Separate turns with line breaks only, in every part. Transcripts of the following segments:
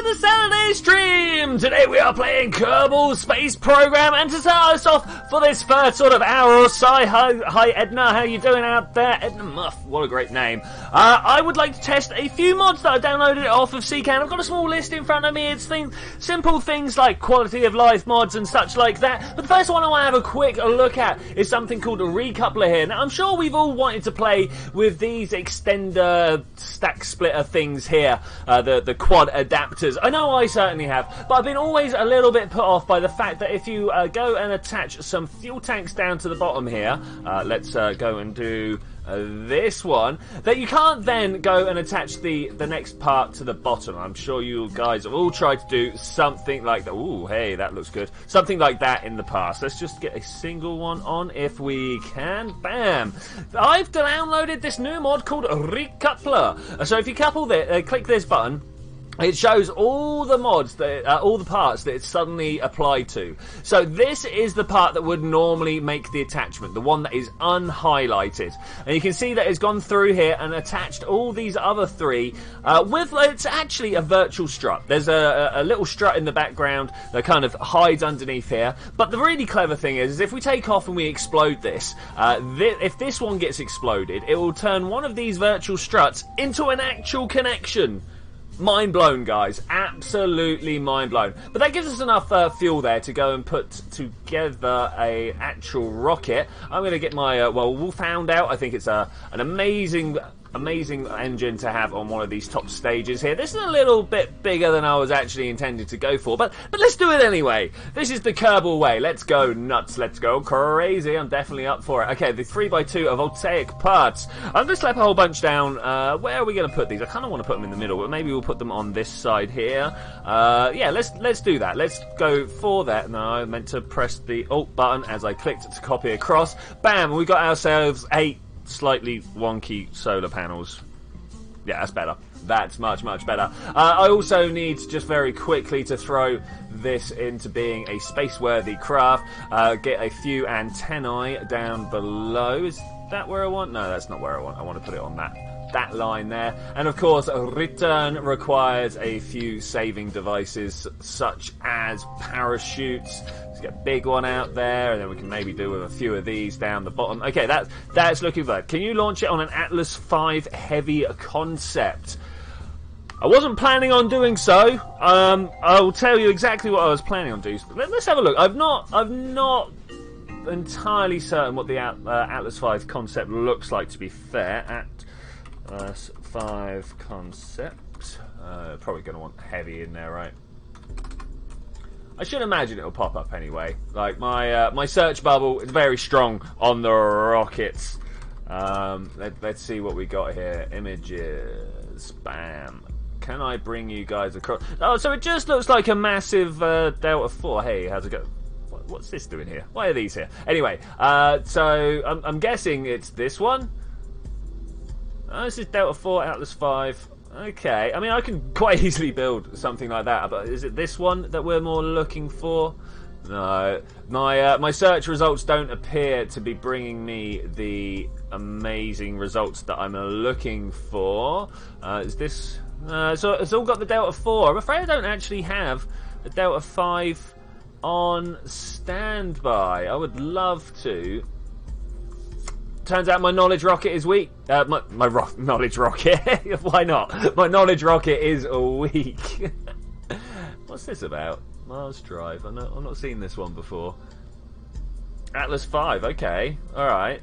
to the Saturday stream! Today we are playing Kerbal Space Program, and to start us off for this first sort of hour or so, hi Edna, how you doing out there? Edna Muff, what a great name. I would like to test a few mods that I downloaded off of CCAN. I've got a small list in front of me. It's simple things like quality of life mods and such like that. But the first one I want to have a quick look at is something called a recoupler here. Now I'm sure we've all wanted to play with these extender stack splitter things here, the quad adapters. I know I certainly have, but I've been always a little bit put off by the fact that if you go and attach some fuel tanks down to the bottom here, let's go and do this one, that you can't then go and attach the next part to the bottom. I'm sure you guys have all tried to do something like that. Ooh, hey, that looks good. Something like that in the past. Let's just get a single one on if we can. Bam! I've downloaded this new mod called Recoupler. So if you couple this, click this button, it shows all the mods, all the parts that it's suddenly applied to. So this is the part that would normally make the attachment, the one that is unhighlighted. And you can see that it's gone through here and attached all these other three with, it's actually a virtual strut. There's a little strut in the background that kind of hides underneath here. But the really clever thing is if we take off and we explode this, if this one gets exploded, it will turn one of these virtual struts into an actual connection. Mind blown, guys. Absolutely mind blown. But that gives us enough fuel there to go and put together a actual rocket. I'm going to get my, well, Wolfhound out. I think it's an amazing engine to have on one of these top stages here. This is a little bit bigger than I was actually intended to go for, but let's do it anyway. This is the Kerbal way. Let's go nuts. Let's go crazy. I'm definitely up for it. Okay, the 3x2 of voltaic parts. I'm going to slap a whole bunch down. Where are we going to put these? I kind of want to put them in the middle, but maybe we'll put them on this side here. Yeah, let's do that. Let's go for that. No, I meant to press the Alt button as I clicked to copy across. Bam! We got ourselves 8 slightly wonky solar panels. Yeah, that's better. That's much better. I also need just very quickly to throw this into being a space-worthy craft. Get a few antennae down below. Is that where I want? No, that's not where I want. I want to put it on that line there. And of course, return requires a few saving devices such as parachutes. Let's get a big one out there, and then we can maybe do with a few of these down the bottom. Okay, that's looking good. Can you launch it on an Atlas V Heavy concept? I wasn't planning on doing so. I'll tell you exactly what I was planning on doing. Let's have a look. I'm not entirely certain what the Atlas V concept looks like, to be fair. Atlas V concept. Probably going to want heavy in there, right? I should imagine it'll pop up anyway. Like my search bubble is very strong on the rockets. Let's see what we got here. Images. Bam. Can I bring you guys across? Oh, so it just looks like a massive Delta 4. Hey, how's it go? What's this doing here? Why are these here? Anyway, so I'm guessing it's this one. Oh, this is Delta 4, Atlas 5. Okay, I mean, I can quite easily build something like that, but is it this one that we're more looking for? No, my search results don't appear to be bringing me the amazing results that I'm looking for. Is this... so it's all got the Delta 4. I'm afraid I don't actually have the Delta 5 on standby. I would love to. Turns out my knowledge rocket is weak. Knowledge rocket? Why not? My knowledge rocket is weak. What's this about? Mars Drive. I've not seen this one before. Atlas 5. Okay. All right.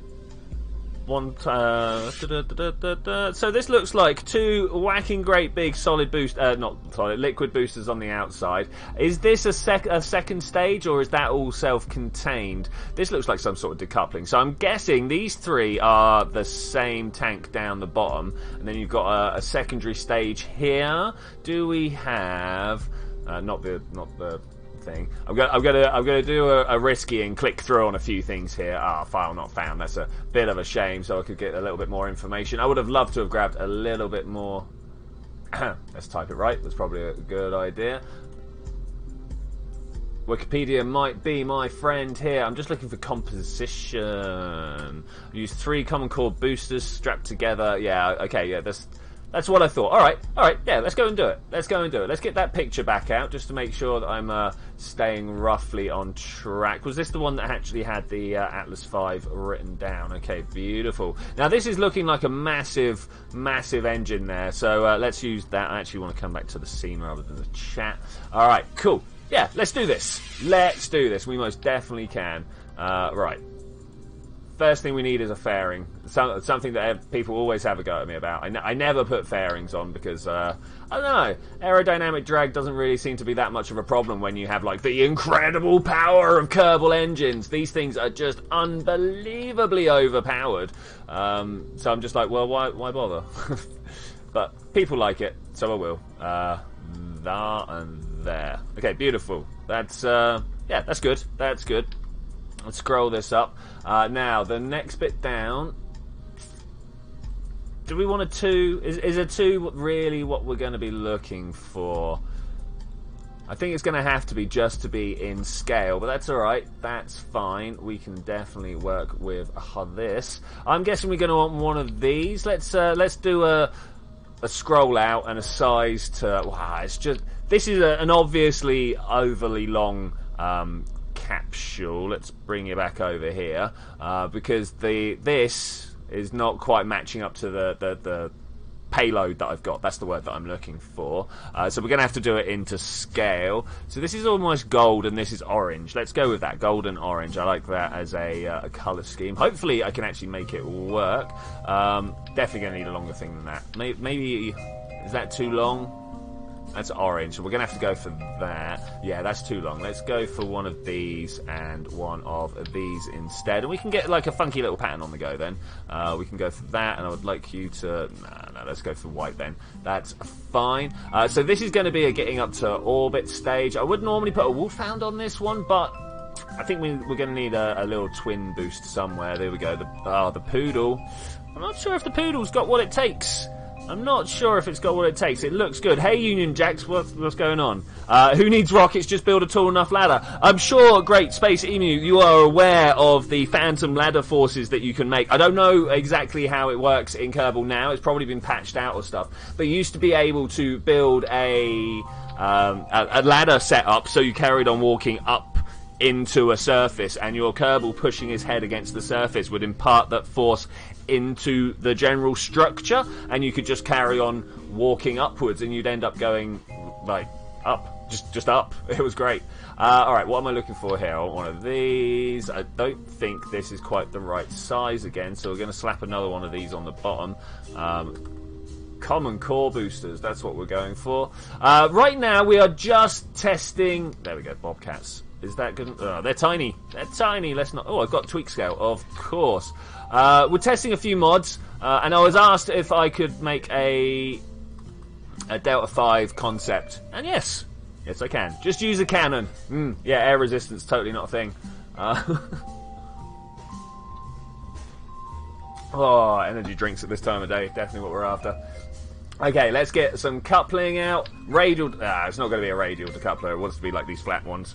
So this looks like two whacking great big solid boost, not solid, liquid boosters on the outside. Is this a second stage, or is that all self-contained? This looks like some sort of decoupling. So I'm guessing these three are the same tank down the bottom, and then you've got a secondary stage here. Do we have not the thing? I'm gonna do a risky and click through on a few things here. File not found. That's a bit of a shame, so I could get a little bit more information. I would have loved to have grabbed a little bit more. Let's type it right. That's probably a good idea. Wikipedia might be my friend here. I'm just looking for composition. Use 3 common core boosters strapped together. Yeah, okay, yeah, That's what I thought. All right, yeah, let's go and do it. Let's get that picture back out just to make sure that I'm staying roughly on track. Was this the one that actually had the Atlas V written down? Okay, beautiful. Now this is looking like a massive engine there, so let's use that. I actually want to come back to the scene rather than the chat. All right, cool. Yeah, let's do this. We most definitely can. Right. First thing we need is a fairing. Something that people always have a go at me about. I never put fairings on because, I don't know, aerodynamic drag doesn't really seem to be that much of a problem when you have, like, the incredible power of Kerbal engines. These things are just unbelievably overpowered. So I'm just like, well, why bother? But people like it, so I will. There and there. Okay, beautiful. That's, yeah, that's good. That's good. Let's scroll this up. Now, the next bit down. Do we want a 2? Is a 2 really what we're going to be looking for? I think it's going to have to be just to be in scale, but that's alright. That's fine. We can definitely work with this. I'm guessing we're going to want one of these. Let's do a scroll out and a size to... Wow, it's just... This is an obviously overly long... capsule. Let's bring it back over here because this is not quite matching up to the payload that I've got. That's the word that I'm looking for. So we're going to have to do it into scale. So this is almost gold and this is orange. Let's go with that, gold and orange. I like that as a colour scheme. Hopefully I can actually make it work. Definitely going to need a longer thing than that. Maybe is that too long? That's orange, so we're going to have to go for that. Yeah, that's too long. Let's go for one of these and one of these instead. And we can get like a funky little pattern on the go then. We can go for that, and I would like you to... No, let's go for white then. That's fine. So this is going to be a getting up to orbit stage. I would normally put a wolfhound on this one, but I think we're going to need a little twin boost somewhere. There we go. The poodle. I'm not sure if the poodle's got what it takes. I'm not sure if it's got what it takes. It looks good. Hey, Union Jacks, what's going on? Who needs rockets? Just build a tall enough ladder. I'm sure, Great Space Emu, you are aware of the phantom ladder forces that you can make. I don't know exactly how it works in Kerbal now. It's probably been patched out or stuff. But you used to be able to build a ladder setup so you carried on walking up into a surface, and your Kerbal pushing his head against the surface would impart that force into the general structure, and you could just carry on walking upwards, and you'd end up going like up, just up. It was great. Alright, what am I looking for here? I want one of these. I don't think this is quite the right size again, so we're going to slap another one of these on the bottom. Common core boosters, that's what we're going for. Right now we are just testing... There we go, Bobcats. Is that good? Oh, they're tiny. They're tiny. Let's not... Oh, I've got tweak scale, of course. We're testing a few mods, and I was asked if I could make a Delta 5 concept. And yes, I can. Just use a cannon. Yeah, air resistance, totally not a thing. Oh, energy drinks at this time of day, definitely what we're after. Okay, let's get some coupling out. Radial... it's not going to be a radial decoupler. It wants to be like these flat ones.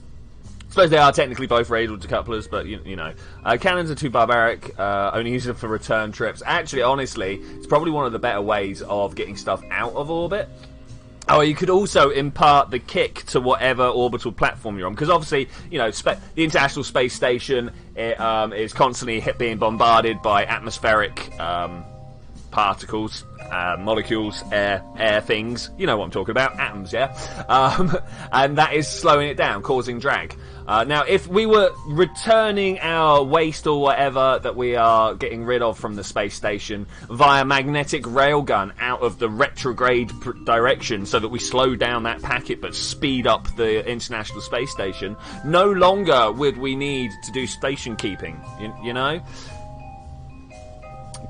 I suppose they are technically both radial decouplers, but you know. Cannons are too barbaric, only use them for return trips. Actually, honestly, it's probably one of the better ways of getting stuff out of orbit. Oh, you could also impart the kick to whatever orbital platform you're on, because obviously, you know, the International Space Station is constantly being bombarded by atmospheric particles, molecules, air things. You know what I'm talking about, atoms, yeah? And that is slowing it down, causing drag. Now, if we were returning our waste or whatever that we are getting rid of from the space station via magnetic railgun out of the retrograde direction so that we slow down that packet but speed up the International Space Station, no longer would we need to do station keeping, you know?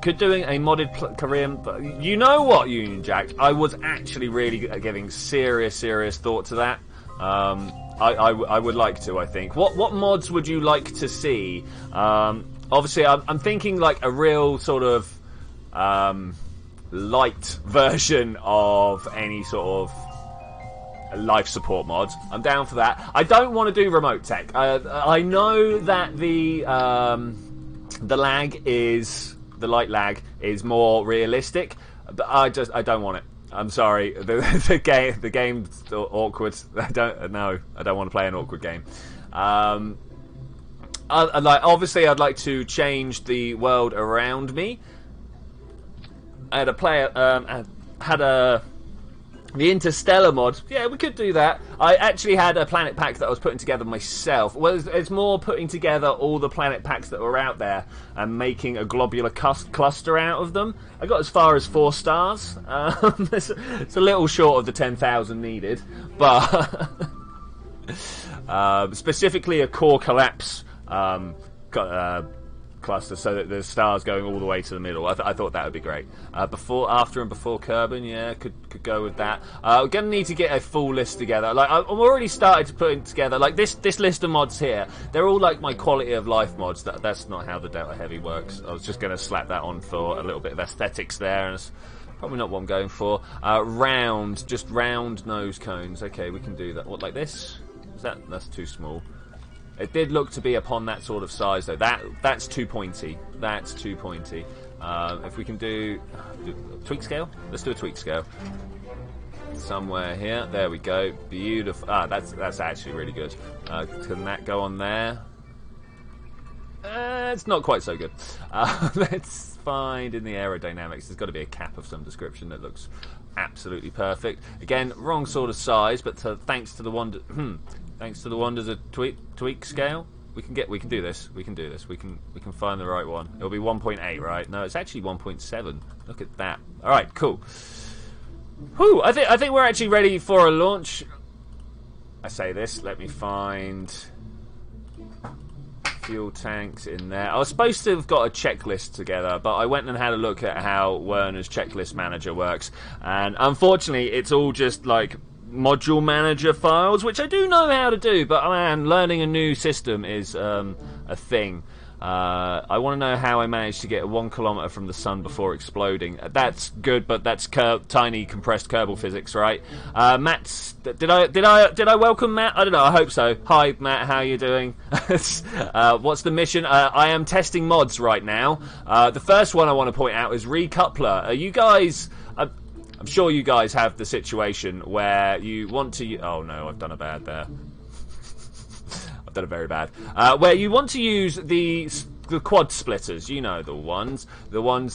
Could doing a modded Korean... You know what, Union Jack? I was actually really giving serious thought to that. I would like to, I think. What mods would you like to see? Obviously, I'm thinking like a real sort of light version of any sort of life support mod. I'm down for that. I don't want to do remote tech. I know that the lag is... The light lag is more realistic. But I don't want it. I'm sorry. The game's awkward. I don't want to play an awkward game. Obviously, I'd like to change the world around me. I had a player, the Interstellar mod. Yeah, we could do that. I actually had a planet pack that I was putting together myself. Well, it's more putting together all the planet packs that were out there and making a globular cluster out of them. I got as far as 4 stars. It's a little short of the 10,000 needed, but specifically a core collapse cluster, so that the stars going all the way to the middle. I thought that would be great. Before, after, and before Kerbal, yeah, could go with that. We're gonna need to get a full list together. Like I've already started to put it together. Like this list of mods here, they're all like my quality of life mods. That's not how the Delta Heavy works. I was just gonna slap that on for a little bit of aesthetics there, and it's probably not what I'm going for. Just round nose cones. Okay, we can do that. What, like this? That's too small. It did look to be upon that sort of size, though. That's too pointy. That's too pointy. If we can do tweak scale, let's do a tweak scale. Somewhere here. There we go. Beautiful. That's actually really good. Can that go on there? It's not quite so good. Let's find in the aerodynamics. There's got to be a cap of some description that looks absolutely perfect. Again, wrong sort of size, but thanks to the wonder. Thanks to the wonders of tweak scale, we can do this. We can find the right one. It'll be 1.8, right? No, it's actually 1.7. Look at that. All right, cool. Whew, I think we're actually ready for a launch. I say this. Let me find fuel tanks in there. I was supposed to have got a checklist together, but I went and had a look at how Werner's checklist manager works, and unfortunately, it's all just like module manager files, which I do know how to do, but man, learning a new system is a thing. I want to know how I managed to get 1 kilometer from the sun before exploding. That's good, but that's tiny compressed Kerbal physics, right? Matt's. Did I welcome Matt? I don't know. I hope so. Hi, Matt. How you doing? What's the mission? I am testing mods right now. The first one I want to point out is Recoupler. Are you guys? I'm sure you guys have the situation where you want to... Oh no, I've done a bad there. I've done a very bad. Where you want to use the quad splitters, you know, the ones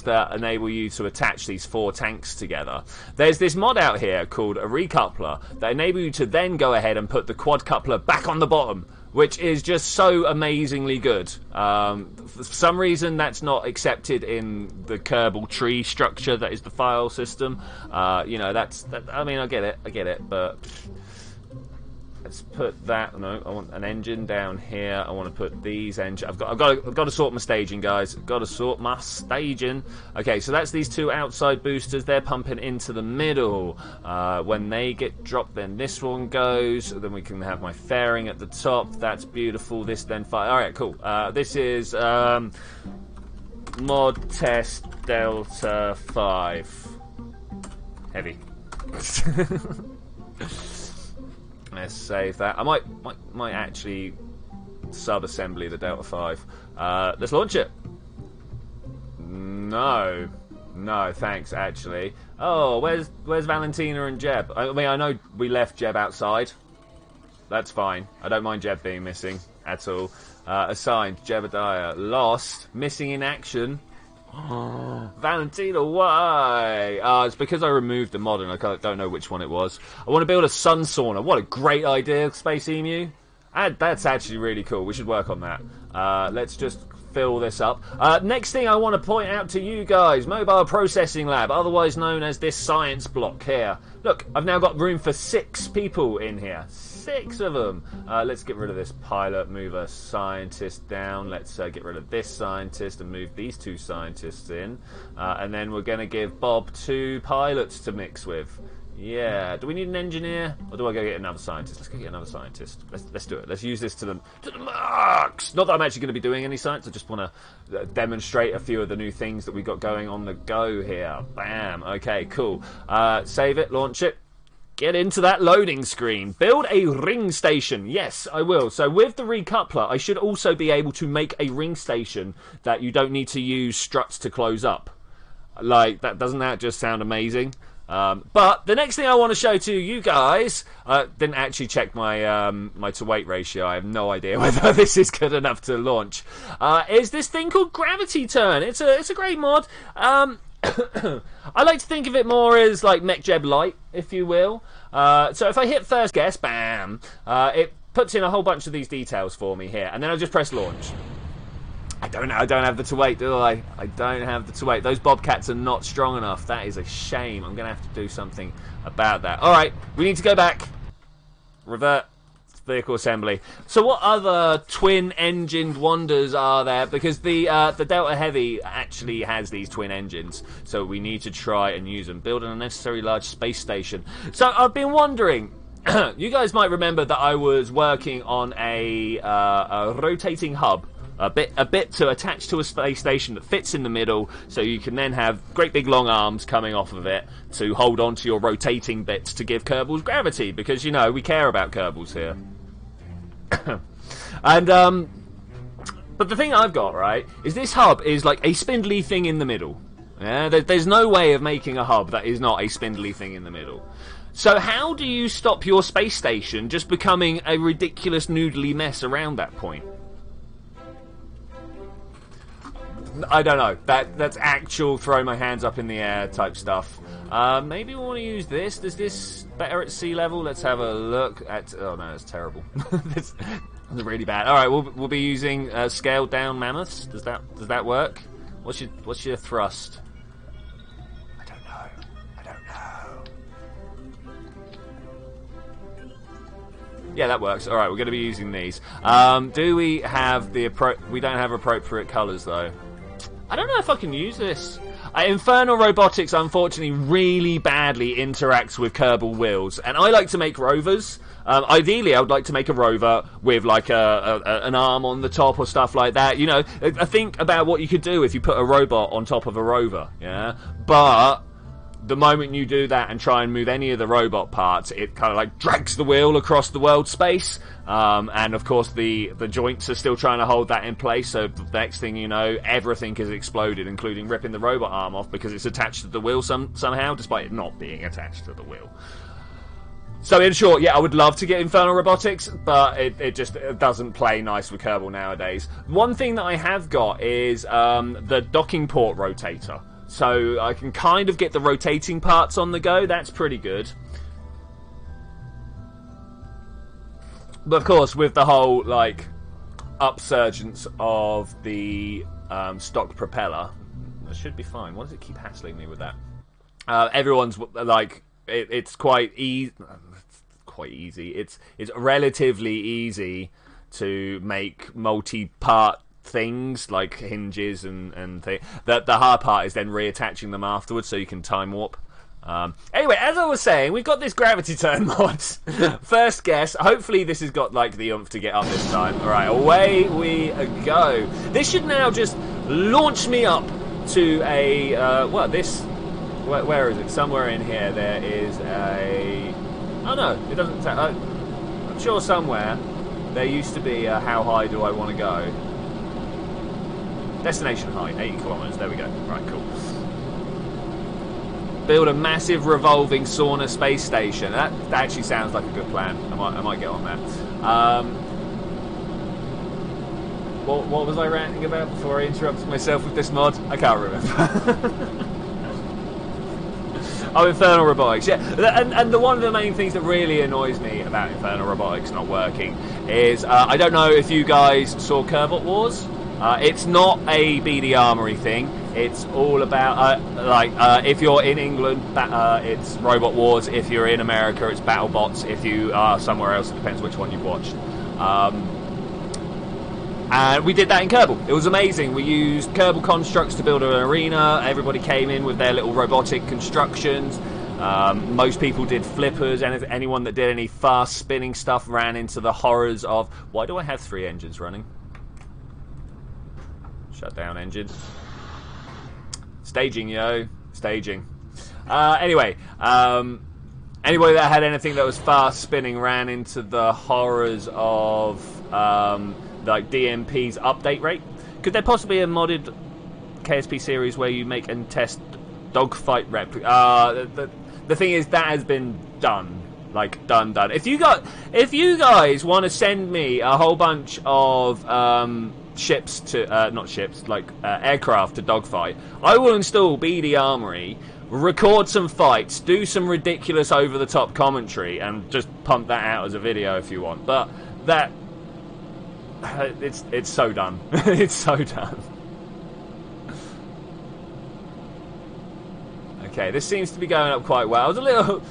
that enable you to attach these 4 tanks together. There's this mod out here called a recoupler that enable you to then go ahead and put the quad coupler back on the bottom, which is just so amazingly good. For some reason, that's not accepted in the Kerbal tree structure that is the file system. You know, I mean, I get it, but let's put that. No, I want an engine down here. I want to put these engines. I've got to sort my staging, guys. Got to sort my staging. Okay, so that's these 2 outside boosters. They're pumping into the middle. When they get dropped, then this one goes. Then we can have my fairing at the top. That's beautiful. This then fire. All right, cool. This is mod test Delta 5 heavy. Let's save that. I might actually sub-assembly the Delta 5. Let's launch it. No, thanks. Actually, oh, where's Valentina and Jeb? I mean, I know we left Jeb outside. That's fine. I don't mind Jeb being missing at all. Assigned Jebediah lost, missing in action. Valentina, why? It's because I removed the mod and I don't know which one it was. I want to build a sun sauna. What a great idea, Space Emu. That's actually really cool. We should work on that. Let's just fill this up. Next thing I want to point out to you guys, Mobile Processing Lab, otherwise known as this science block here. Look, I've now got room for 6 people in here. 6 of them. Let's get rid of this pilot, move a scientist down. Let's get rid of this scientist and move these 2 scientists in. And then we're going to give Bob 2 pilots to mix with. Yeah. Do we need an engineer? Or do I go get another scientist? Let's go get another scientist. Let's do it. Let's use this to the max. Not that I'm actually going to be doing any science. I just want to demonstrate a few of the new things that we got going on the go here. Bam. Okay, cool. Save it. Launch it. Get into that loading screen. Build a ring station. Yes, I will. So with the recoupler, I should also be able to make a ring station that you don't need to use struts to close up. Like, doesn't that just sound amazing? But the next thing I want to show to you guys, didn't actually check my my to weight ratio. I have no idea whether this is good enough to launch. Is this thing called Gravity Turn? It's a great mod. I like to think of it more as like MechJeb Lite, if you will. So if I hit first guess, bam, it puts in a whole bunch of these details for me here, and then I just press launch. I don't have the to weight, do I? I don't have the to weight. Those bobcats are not strong enough. That is a shame. I'm going to have to do something about that. All right, we need to go back. Revert vehicle assembly. So what other twin-engined wonders are there? Because the Delta Heavy actually has these twin engines, so we need to try and use them. Build an unnecessary large space station. So I've been wondering. You guys might remember that I was working on a rotating hub. A bit to attach to a space station that fits in the middle, so you can then have great big long arms coming off of it to hold on to your rotating bits to give Kerbals gravity, because, you know, we care about Kerbals here. And, but the thing I've got, right, is this hub is like a spindly thing in the middle. Yeah, there's no way of making a hub that is not a spindly thing in the middle. So how do you stop your space station just becoming a ridiculous noodly mess around that point? I don't know. That's actual throw my hands up in the air type stuff. Maybe we want to use this. Is this better at sea level? Let's have a look at. Oh no, that's terrible. That's really bad. All right, we'll be using scaled down mammoths. Does that work? What's your thrust? I don't know. Yeah, that works. All right, we're going to be using these. Do we have the we don't have appropriate colours though. I don't know if I can use this. Infernal Robotics, unfortunately, really badly interacts with Kerbal wheels, and I like to make rovers. Ideally, I would like to make a rover with like an arm on the top or stuff like that. You know, I think about what you could do if you put a robot on top of a rover. Yeah, but the moment you do that and try and move any of the robot parts, it kind of like drags the wheel across the world space. And of course the joints are still trying to hold that in place, so the next thing you know, everything is exploded, including ripping the robot arm off because it's attached to the wheel somehow, despite it not being attached to the wheel. So in short, yeah, I would love to get Infernal Robotics, but it just doesn't play nice with Kerbal nowadays. One thing that I have got is the docking port rotator. So I can kind of get the rotating parts on the go. That's pretty good. But of course, with the whole like upsurgence of the stock propeller, that should be fine. Why does it keep hassling me with that? Everyone's like, it's quite easy. It's relatively easy to make multi-part things like hinges and things. The hard part is then reattaching them afterwards, so you can time warp. Anyway, as I was saying, we've got this Gravity Turn mod. First guess. Hopefully this has got like the oomph to get up this time. Alright, away we go. This should now just launch me up to a well, this where is it? Somewhere in here there is a oh no, it doesn't I'm sure somewhere there used to be a how high do I want to go. Destination height, 80 kilometers. There we go. Right, cool. Build a massive revolving sauna space station. That actually sounds like a good plan. I might get on that. What was I ranting about before I interrupted myself with this mod? I can't remember. Oh, Infernal Robotics, yeah. And one of the main things that really annoys me about Infernal Robotics not working is I don't know if you guys saw Kerbal Wars. It's not a BD Armory thing. It's all about, if you're in England, it's Robot Wars. If you're in America, it's BattleBots. If you are somewhere else, it depends which one you've watched. And we did that in Kerbal. It was amazing. We used Kerbal constructs to build an arena. Everybody came in with their little robotic constructions. Most people did flippers, and anyone that did any fast spinning stuff ran into the horrors of, why do I have 3 engines running? Shut down engine. Staging, yo. Staging. Anyway, anybody that had anything that was fast spinning ran into the horrors of like DMP's update rate. Could there possibly be a modded KSP series where you make and test Dogfight replica. The thing is, that has been done. Like, done. If you guys want to send me a whole bunch of ships to not ships, like aircraft to dogfight, I will install BD Armory, record some fights, do some ridiculous over-the-top commentary, and just pump that out as a video if you want. But that it's so done. It's so done. Okay, this seems to be going up quite well. I was a little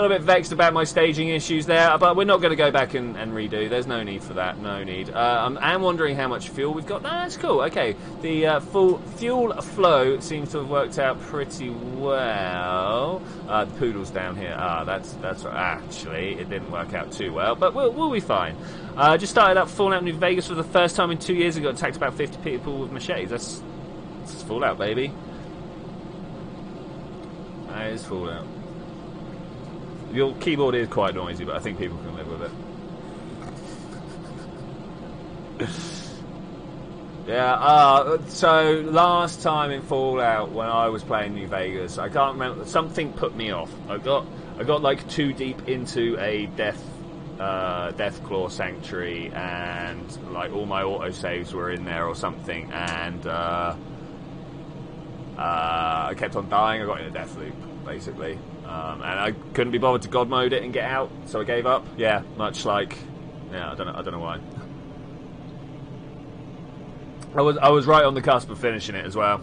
bit vexed about my staging issues there, but we're not going to go back and redo. There's no need for that. No need. I'm wondering how much fuel we've got. No, that's cool. Okay, the full fuel flow seems to have worked out pretty well. The poodle's down here. That's right. Actually, it didn't work out too well, but we'll be fine. Just started up Fallout New Vegas for the first time in 2 years ago. Attacked about 50 people with machetes. That's Fallout, baby. That is Fallout. Your keyboard is quite noisy, but I think people can live with it. Yeah, so last time in Fallout, when I was playing New Vegas, I can't remember, something put me off. I got like too deep into a Deathclaw Sanctuary, and like all my autosaves were in there or something, and I kept on dying. I got in a death loop, basically. And I couldn't be bothered to God mode it and get out, so I gave up. Yeah, much like, yeah, I don't know why. I was right on the cusp of finishing it as well.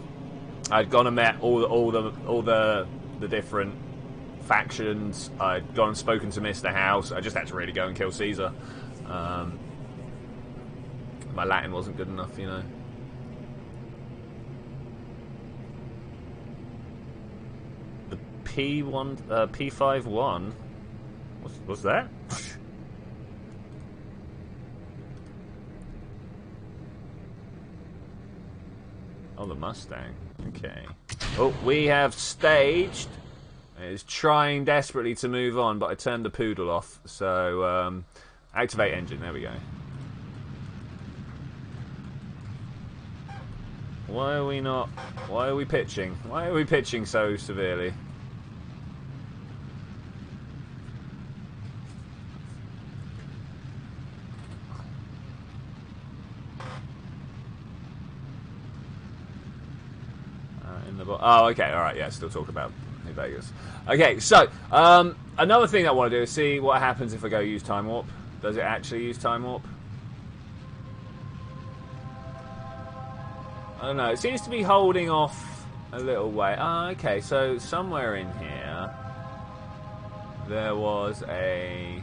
I'd gone and met all the different factions. I'd gone and spoken to Mr. House. I just had to really go and kill Caesar. My Latin wasn't good enough, you know. P51. What's that? Oh, the Mustang. Okay. Oh, we have staged. It's trying desperately to move on, but I turned the poodle off. So, activate engine. There we go. Why are we not? Why are we pitching? Why are we pitching so severely? Oh, okay, alright, yeah, still talk about New Vegas. Okay, so, another thing I want to do is see what happens if I go use Time Warp. Does it actually use Time Warp? I don't know, it seems to be holding off a little way. Ah, okay, so somewhere in here, there was a...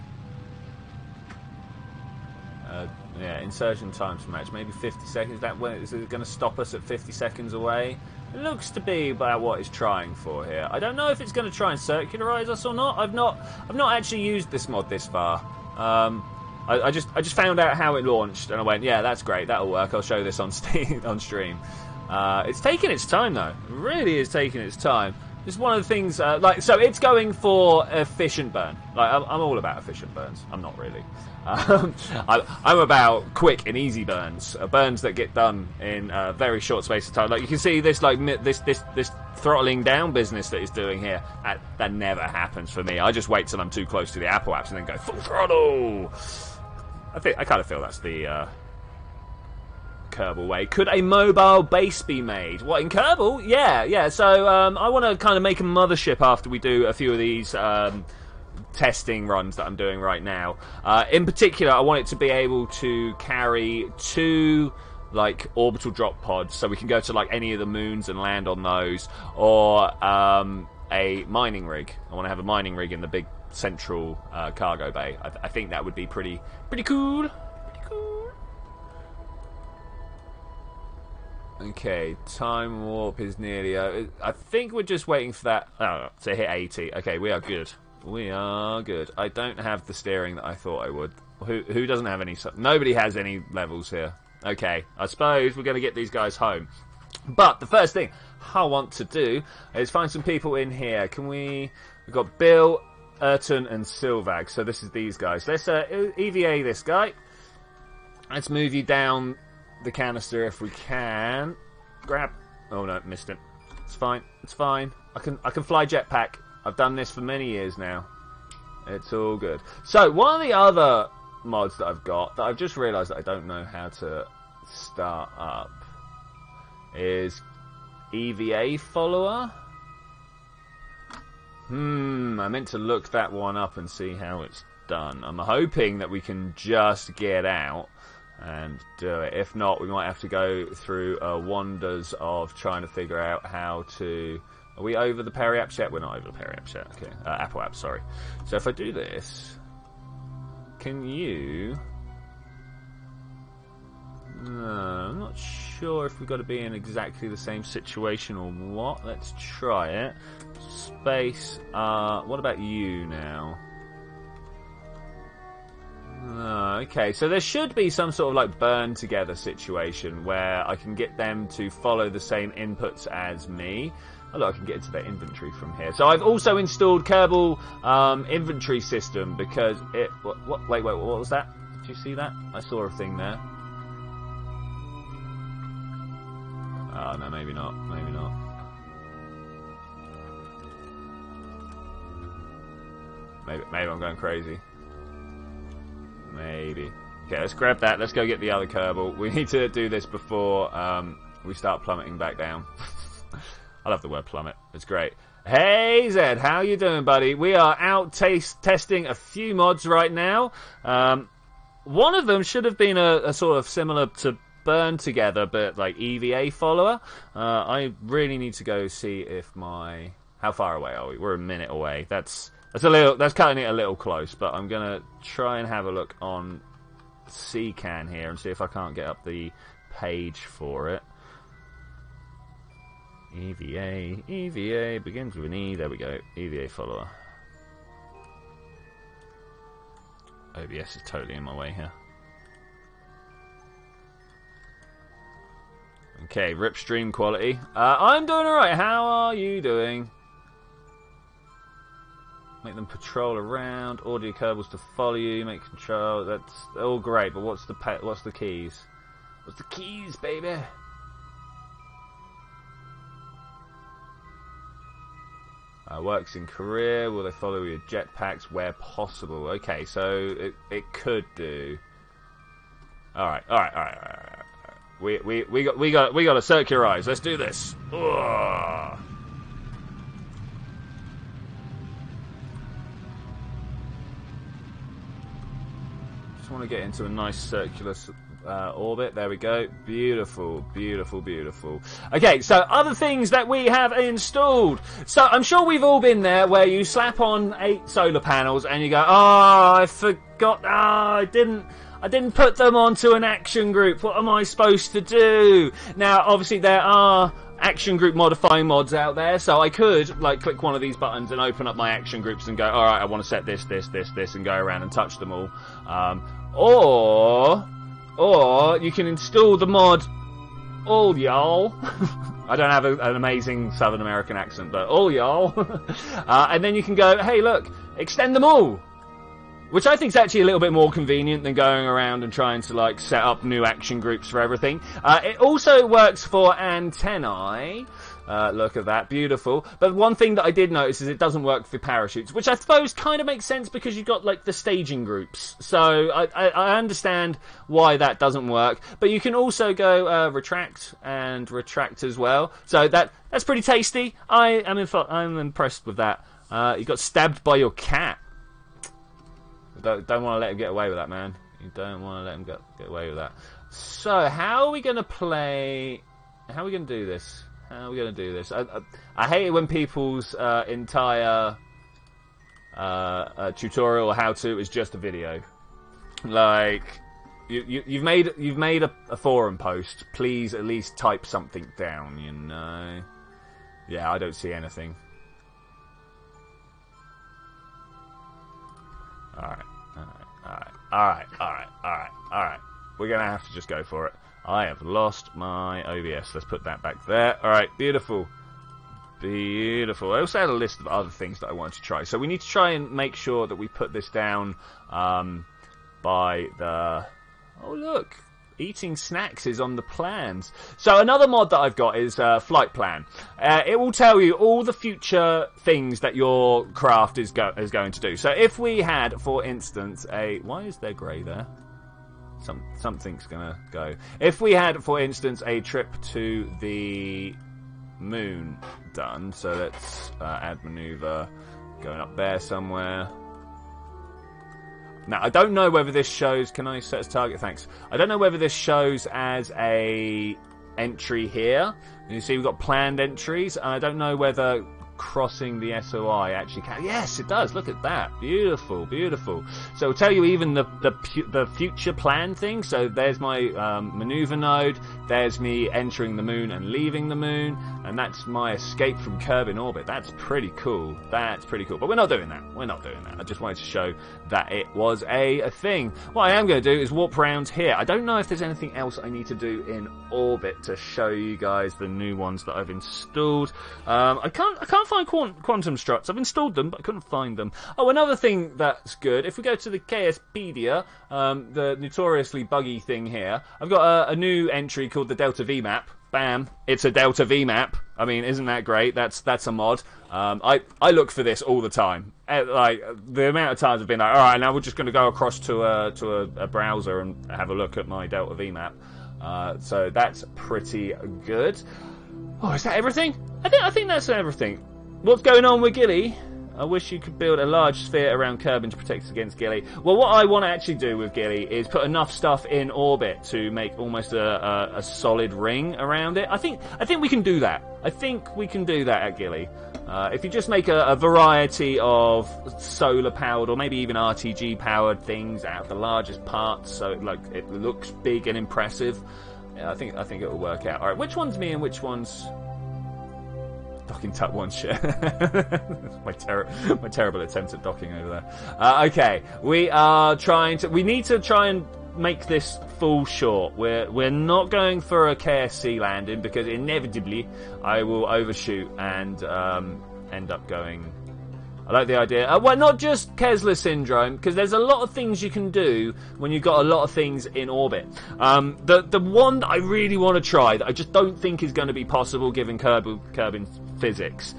yeah, insertion times match, maybe 50 seconds. Is it going to stop us at 50 seconds away? It looks to be about what it's trying for here. I don't know if it's going to try and circularize us or not. I've not actually used this mod this far. I just found out how it launched, and I went, yeah, that's great, that'll work. I'll show this on stream. It's taking its time though. It really is taking its time. It's one of the things, so it's going for efficient burn. Like, I'm all about efficient burns. I'm not really. I'm about quick and easy burns, burns that get done in a very short space of time. Like you can see this, like this throttling down business that it's doing here. That never happens for me. I just wait till I'm too close to the Apple apps and then go full throttle. I kind of feel that's the Kerbal way. Could a mobile base be made? What, in Kerbal? Yeah. So I want to kind of make a mothership after we do a few of these testing runs that I'm doing right now. In particular, I want it to be able to carry 2 like orbital drop pods, so we can go to like any of the moons and land on those, or a mining rig. I want to have a mining rig in the big central cargo bay. I think that would be pretty cool. Okay, time warp is nearly... I think we're just waiting for that to hit 80. Okay, we are good. We are good. I don't have the steering that I thought I would. Who doesn't have any... Nobody has any levels here. Okay, I suppose we're going to get these guys home. But the first thing I want to do is find some people in here. Can we... We've got Bill, Urton, and Silvag. So this is these guys. Let's EVA this guy. Let's move you down the canister if we can. Grab. Oh no, missed it. It's fine. It's fine. I can fly jetpack. I've done this for many years now. It's all good. So, one of the other mods that I've got, that I've just realised that I don't know how to start up, is EVA follower. I meant to look that one up and see how it's done. I'm hoping that we can just get out and do it. If not, we might have to go through wonders of trying to figure out how to... Are we over the Perry apps yet? We're not over the Perry apps yet. Okay, Apple apps, sorry. So if I do this, can you... No, I'm not sure if we've got to be in exactly the same situation or what. Let's try it. Space. What about you now? Okay, so there should be some sort of like burn together situation where I can get them to follow the same inputs as me. Oh, look, I can get into their inventory from here. So I've also installed Kerbal inventory system because it... Wait, what was that? Did you see that? I saw a thing there. Oh, no, maybe not. Maybe not. Maybe I'm going crazy. Maybe. Okay, let's grab that. Let's go get the other Kerbal. We need to do this before we start plummeting back down. I love the word plummet. It's great. Hey, Zed. How you doing, buddy? We are out testing a few mods right now. One of them should have been a sort of similar to Burn Together, but like EVA follower. I really need to go see if my... How far away are we? We're a minute away. That's cutting it a little close, but I'm gonna try and have a look on CCAN here and see if I can't get up the page for it. EVA begins with an E. There we go. EVA follower. OBS is totally in my way here. Okay, rip stream quality. I'm doing alright. How are you doing? Make them patrol around. Audio Kerbals to follow you. Make control. That's all great. But what's the keys? What's the keys, baby? Works in career. Will they follow your jetpacks where possible? Okay, so it could do. All right. We got to circularize. Let's do this. Ugh. Just want to get into a nice circular orbit. There we go. Beautiful, beautiful, beautiful. Okay, so other things that we have installed. So I'm sure we've all been there where you slap on 8 solar panels and you go, oh, I forgot. Oh, I didn't put them onto an action group. What am I supposed to do? Now, obviously, there are action group modifying mods out there, so I could like click one of these buttons and open up my action groups and go, all right, I want to set this, and go around and touch them all. Or you can install the mod all y'all. I don't have an amazing Southern American accent, but all y'all. And then you can go, hey, look, extend them all. Which I think is actually a little bit more convenient than going around and trying to like set up new action groups for everything. It also works for antennae. Look at that, beautiful. But one thing that I did notice is it doesn't work for parachutes, which I suppose kind of makes sense because you've got like the staging groups. So I understand why that doesn't work. But you can also go retract and retract as well. So that's pretty tasty. I'm impressed with that. You got stabbed by your cat. Don't want to let him get away with that, man. You don't want to let him get away with that. So, how are we going to play... How are we going to do this? How are we going to do this? I hate it when people's entire tutorial or how-to is just a video. Like, you've made a forum post. Please at least type something down, you know? Yeah, I don't see anything. Alright. We're going to have to just go for it. I have lost my OBS. Let's put that back there. Alright, beautiful. Beautiful. I also had a list of other things that I wanted to try. So we need to try and make sure that we put this down by the... Oh, look. Eating snacks is on the plans. So another mod that I've got is Flight Plan. It will tell you all the future things that your craft is going to do. So if we had, for instance, why is there grey there? Something's gonna go. If we had, for instance, a trip to the moon done, so let's add maneuver, going up there somewhere. Now, I don't know whether this shows... Can I set as target? Thanks. I don't know whether this shows as a entry here. You see we've got planned entries. And I don't know whether crossing the SOI actually can... Yes, it does. Look at that. Beautiful, beautiful. So it'll tell you even the future plan thing. So there's my maneuver node. There's me entering the moon and leaving the moon. And that's my escape from Kerbal in orbit. That's pretty cool. That's pretty cool. But we're not doing that. We're not doing that. I just wanted to show that it was a thing. What I am going to do is warp around here. I don't know if there's anything else I need to do in orbit to show you guys the new ones that I've installed. I can't find quantum struts. I've installed them, but I couldn't find them. Oh, another thing that's good. If we go to the KSpedia, the notoriously buggy thing here, I've got a new entry called the Delta V map. Bam! It's a Delta V map. I mean, isn't that great? That's a mod. I look for this all the time. Like the amount of times I've been like, all right, now we're just going to go across to a browser and have a look at my Delta V map. So that's pretty good. Oh, is that everything? I think that's everything. What's going on with Gilly? I wish you could build a large sphere around Kerbal to protect us against Gilly. Well, what I want to actually do with Gilly is put enough stuff in orbit to make almost a solid ring around it. I think we can do that. I think we can do that at Gilly. If you just make a variety of solar-powered or maybe even RTG-powered things out of the largest parts, so it looks big and impressive. Yeah, I think it will work out. All right, which one's me and which one's... Docking tuck one shit. my terrible attempt at docking over there. Okay, we need to try and make this full short. We're not going for a KSC landing because inevitably I will overshoot and end up going. I like the idea. Well, not just Kessler syndrome, because there's a lot of things you can do when you've got a lot of things in orbit. The one that I really want to try, that I just don't think is going to be possible given Kerbal physics.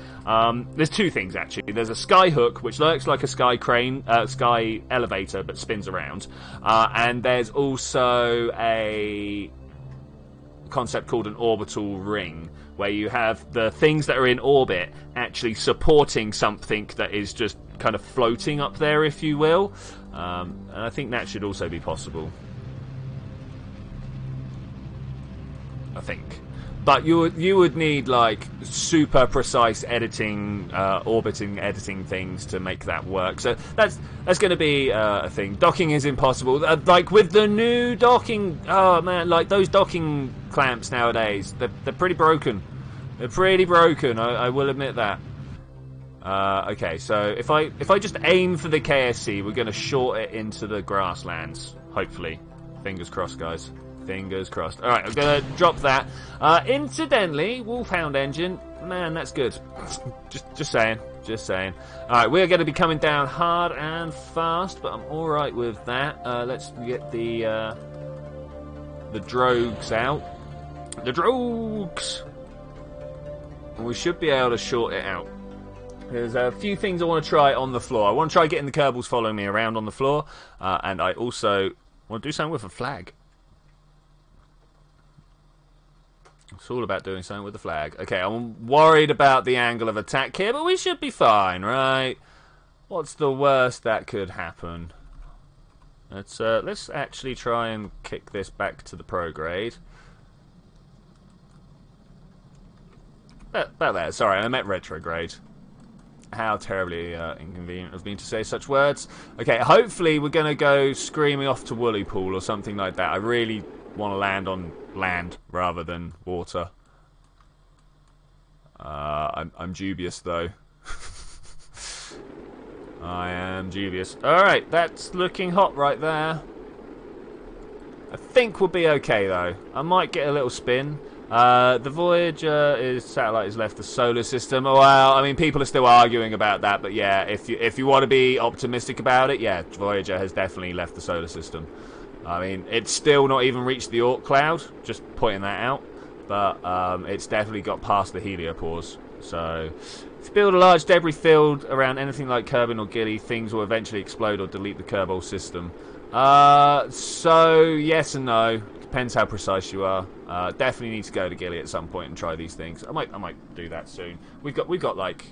There's two things, actually. There's a sky hook, which looks like a sky crane, sky elevator, but spins around. And there's also a concept called an orbital ring, where you have the things that are in orbit actually supporting something that is just kind of floating up there, if you will. And I think that should also be possible. I think. But you would need like super precise editing, orbiting editing things to make that work. So that's going to be a thing. Docking is impossible. Like with the new docking, oh man, like those docking clamps nowadays, they're pretty broken. They're pretty broken. I will admit that. Okay, so if I just aim for the KSC, we're going to short it into the grasslands. Hopefully, fingers crossed, guys. Fingers crossed. Alright, I'm going to drop that. Incidentally, Wolfhound engine. Man, that's good. Just saying. Just saying. Alright, we're going to be coming down hard and fast, but I'm alright with that. Let's get the drogues out. The drogues! And we should be able to short it out. There's a few things I want to try on the floor. I want to try getting the Kerbals following me around on the floor. And I also want to do something with a flag. It's all about doing something with the flag. Okay, I'm worried about the angle of attack here, but we should be fine, right? What's the worst that could happen? Let's actually try and kick this back to the prograde. About there. Sorry, I meant retrograde. How terribly inconvenient of me to say such words. Okay, hopefully we're going to go screaming off to Woollypool or something like that. I really want to land on land rather than water. I'm dubious though. I am dubious. Alright, that's looking hot right there. I think we'll be okay though. I might get a little spin. The Voyager satellite has left the solar system. Well, I mean, people are still arguing about that, but yeah, if you want to be optimistic about it, yeah, Voyager has definitely left the solar system. I mean, it's still not even reached the Orc Cloud, just pointing that out. But it's definitely got past the heliopause. So, if you build a large debris field around anything like Kerbal or Gilly, things will eventually explode or delete the Kerbal system. So, yes and no. Depends how precise you are. Definitely need to go to Gilly at some point and try these things. I might do that soon. We've got like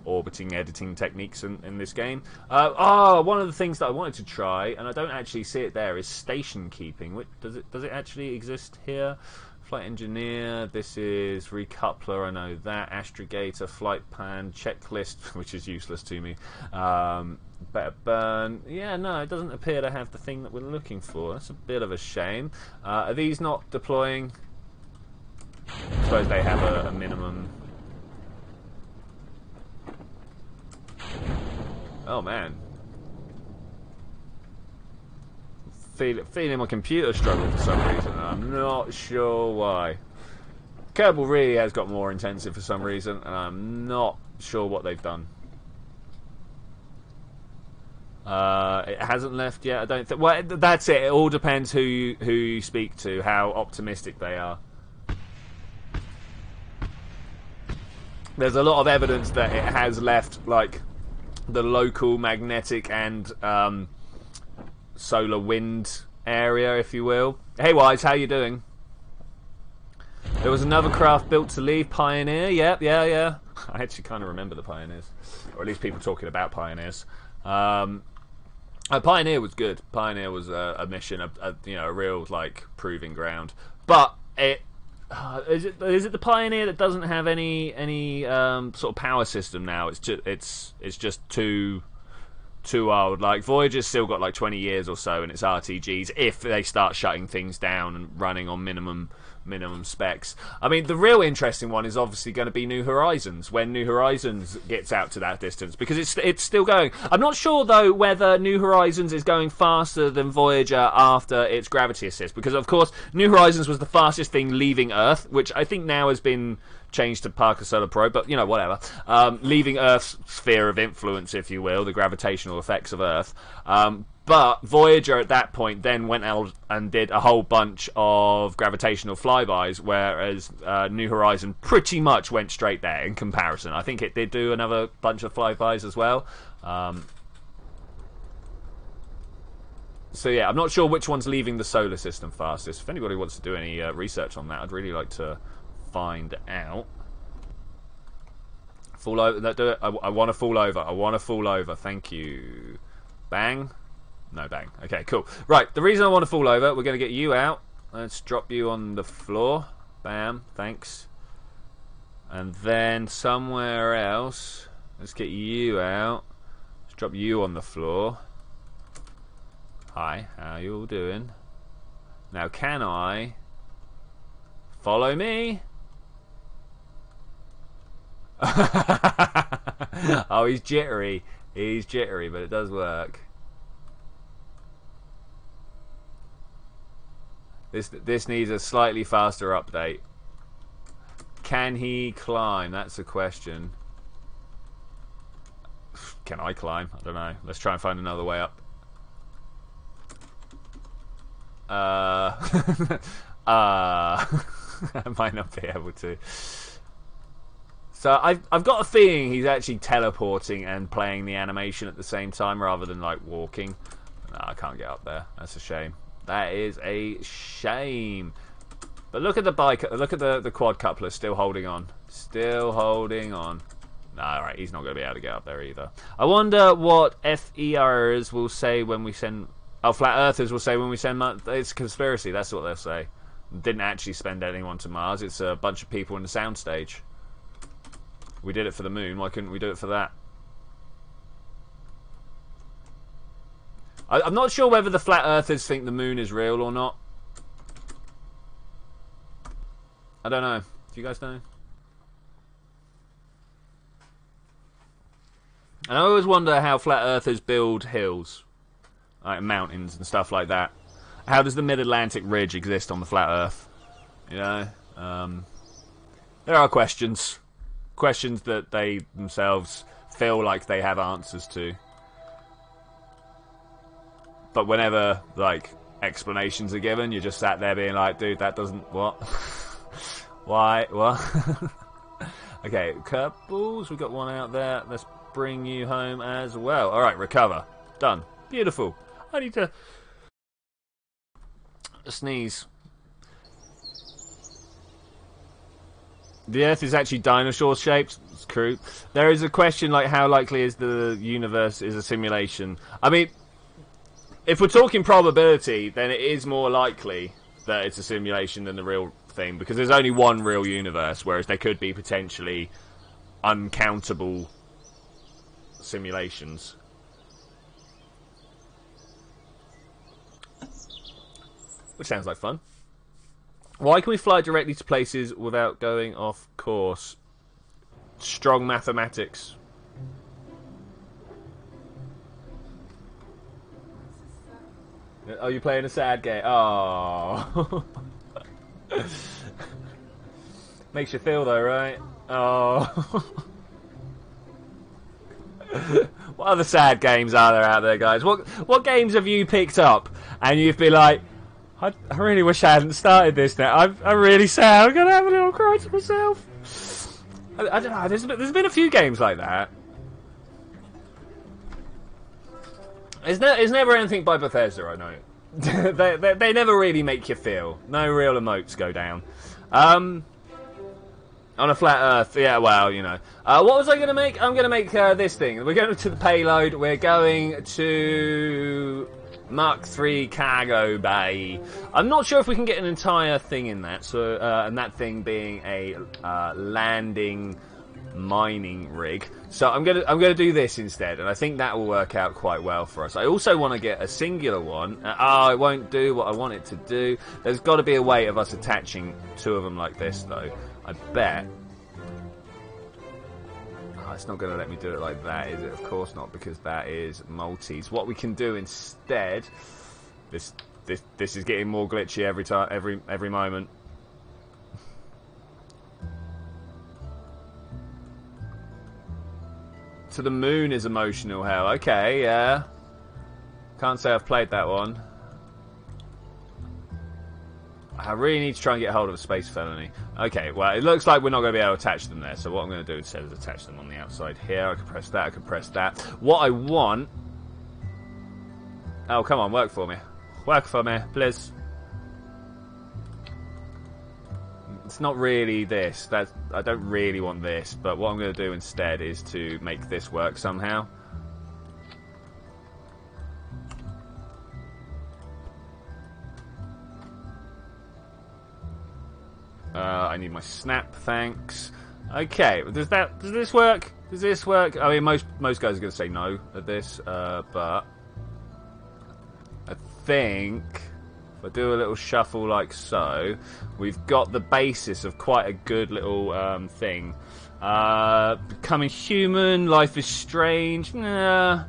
orbiting editing techniques in this game. One of the things that I wanted to try, and I don't actually see it there, is station keeping. Does it actually exist here? Flight engineer, this is recoupler, I know that. Astrogator, flight plan, checklist, which is useless to me. Better burn. Yeah, no, it doesn't appear to have the thing that we're looking for. That's a bit of a shame. Are these not deploying? I suppose they have a minimum. Oh man. Feeling my computer struggle for some reason, and I'm not sure why. Kerbal really has got more intensive for some reason, and I'm not sure what they've done. It hasn't left yet, I don't think. Well, that's it. It all depends who you speak to, how optimistic they are. There's a lot of evidence that it has left, like, the local magnetic and solar wind area, if you will. Hey Wise, how you doing? There was another craft built to leave, Pioneer. Yep, yeah. I actually kind of remember the Pioneers, or at least people talking about Pioneers. Pioneer was good. Pioneer was a mission, a real like proving ground. But it is it the Pioneer that doesn't have any sort of power system now? It's just too old. Like Voyager's still got like 20 years or so in its RTGs if they start shutting things down and running on minimum specs. I mean, the real interesting one is obviously going to be New Horizons, when New Horizons gets out to that distance, because it's still going. I'm not sure though whether New Horizons is going faster than Voyager after its gravity assist, because of course New Horizons was the fastest thing leaving Earth, which I think now has been changed to Parker Solar Probe, but whatever. Leaving Earth's sphere of influence, if you will, the gravitational effects of Earth. But Voyager at that point then went out and did a whole bunch of gravitational flybys, whereas New Horizon pretty much went straight there in comparison. I think it did do another bunch of flybys as well. So yeah, I'm not sure which one's leaving the solar system fastest. If anybody wants to do any research on that, I'd really like to find out. Fall over. Do it. I want to fall over. I want to fall over. Thank you. Bang. No bang. Okay, cool. Right, the reason I want to fall over, we're going to get you out. Let's drop you on the floor. Bam. Thanks. And then somewhere else, let's get you out. Let's drop you on the floor. Hi, how you all doing? Now, can I follow me? Oh, he's jittery. He's jittery, but it does work. This needs a slightly faster update. Can he climb? That's the question. Can I climb? I don't know. Let's try and find another way up. I might not be able to. So I've got a feeling he's actually teleporting and playing the animation at the same time rather than like walking. No, I can't get up there. That's a shame. That is a shame. But look at the bike. Look at the quad coupler still holding on. Still holding on. No, alright, he's not going to be able to get up there either. I wonder what FERs will say when we send... Oh, Flat Earthers will say when we send... It's a conspiracy, that's what they'll say. Didn't actually send anyone to Mars. It's a bunch of people in the soundstage. We did it for the moon. Why couldn't we do it for that? I'm not sure whether the Flat Earthers think the moon is real or not. I don't know. Do you guys know? And I always wonder how Flat Earthers build hills. Like mountains and stuff like that. How does the Mid-Atlantic Ridge exist on the Flat Earth? You know? There are questions. Questions that they themselves feel like they have answers to. But whenever, like, explanations are given. You're just sat there being like, dude, that doesn't... What? Why? What? Okay, Kerbals. We've got one out there. Let's bring you home as well. Alright, recover. Done. Beautiful. I need to... sneeze. The Earth is actually dinosaur shaped. It's true. There is a question like how likely is the universe is a simulation? I mean, if we're talking probability, then it is more likely that it's a simulation than the real thing, because there's only one real universe, whereas there could be potentially uncountable simulations. Which sounds like fun. Why can we fly directly to places without going off course? Strong mathematics. Oh, you playing a sad game? Oh. Makes you feel though, right? Oh. What other sad games are there out there, guys? What games have you picked up and you've been like, I really wish I hadn't started this now. I'm really sad. I'm gonna have a little cry to myself. I don't know. There's been a few games like that. It's never anything by Bethesda, I know. they never really make you feel. No real emotes go down. On a flat Earth, yeah. Well, you know. What was I gonna make? I'm gonna make this thing. We're going to the payload. We're going to Mark III cargo bay. I'm not sure if we can get an entire thing in that. So, and that thing being a landing mining rig. So I'm gonna do this instead, and I think that will work out quite well for us. I also want to get a singular one. It won't do what I want it to do. There's got to be a way of us attaching two of them like this, though. I bet. It's not going to let me do it like that, is it? Of course not, because that is multis. What we can do instead, this is getting more glitchy every time, every moment. To the moon is emotional hell. Okay, yeah. Can't say I've played that one. I really need to try and get hold of a space felony. Okay, well, it looks like we're not going to be able to attach them there, so what I'm going to do instead is attach them on the outside here. I can press that, I can press that. What I want... Oh, come on, work for me. Work for me, please. It's not really this. I don't really want this, but what I'm going to do instead is to make this work somehow. I need my snap, thanks. Okay, does this work? Does this work? I mean, most guys are going to say no at this, but I think if I do a little shuffle like so, we've got the basis of quite a good little thing. Becoming human, life is strange. Nah.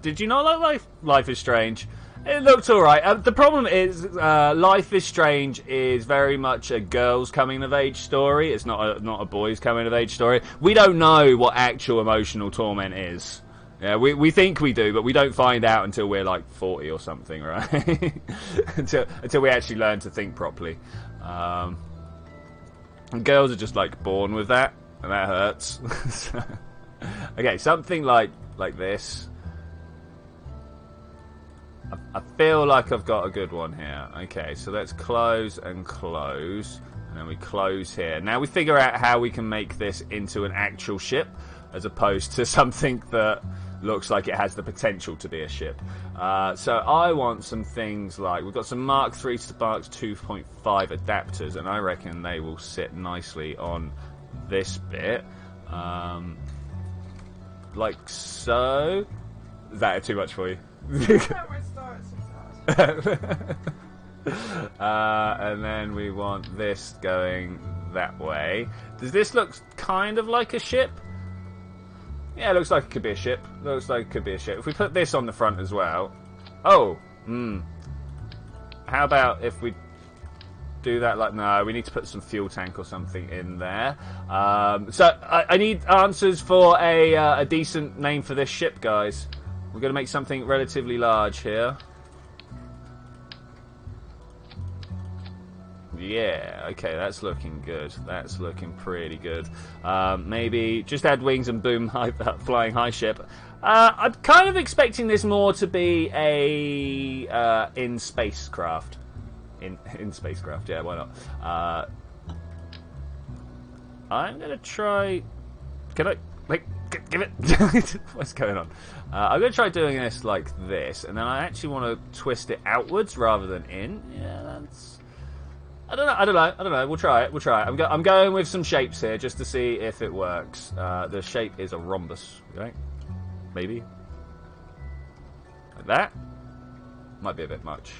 Did you not like Life is Strange? It looked alright. The problem is, Life is Strange is very much a girl's coming of age story. It's not a boy's coming of age story. We don't know what actual emotional torment is. Yeah, we think we do, but we don't find out until we're like 40 or something, right? until we actually learn to think properly. And girls are just like born with that, and that hurts. Okay, something like this. I feel like I've got a good one here. Okay, so let's close and close, and then we close here. Now we figure out how we can make this into an actual ship, as opposed to something that looks like it has the potential to be a ship. So I want some things like, we've got some Mark III to Mark 2.5 adapters, and I reckon they will sit nicely on this bit. Like so. Is that too much for you? And then we want this going that way. Does this look kind of like a ship? Yeah, it looks like it could be a ship. Looks like it could be a ship. If we put this on the front as well. Oh, how about if we do that like... No, we need to put some fuel tank or something in there. So I need answers for a decent name for this ship, guys. We're going to make something relatively large here. Yeah, okay, that's looking good. That's looking pretty good. Maybe just add wings and boom, flying high ship. I'm kind of expecting this more to be a in spacecraft. In spacecraft, yeah, why not? I'm gonna try. Can I? Wait, give it. What's going on? I'm gonna try doing this like this, and then I actually want to twist it outwards rather than in. Yeah, that's. I don't know. We'll try it. I'm going with some shapes here just to see if it works. The shape is a rhombus, right? Maybe. Like that. Might be a bit much.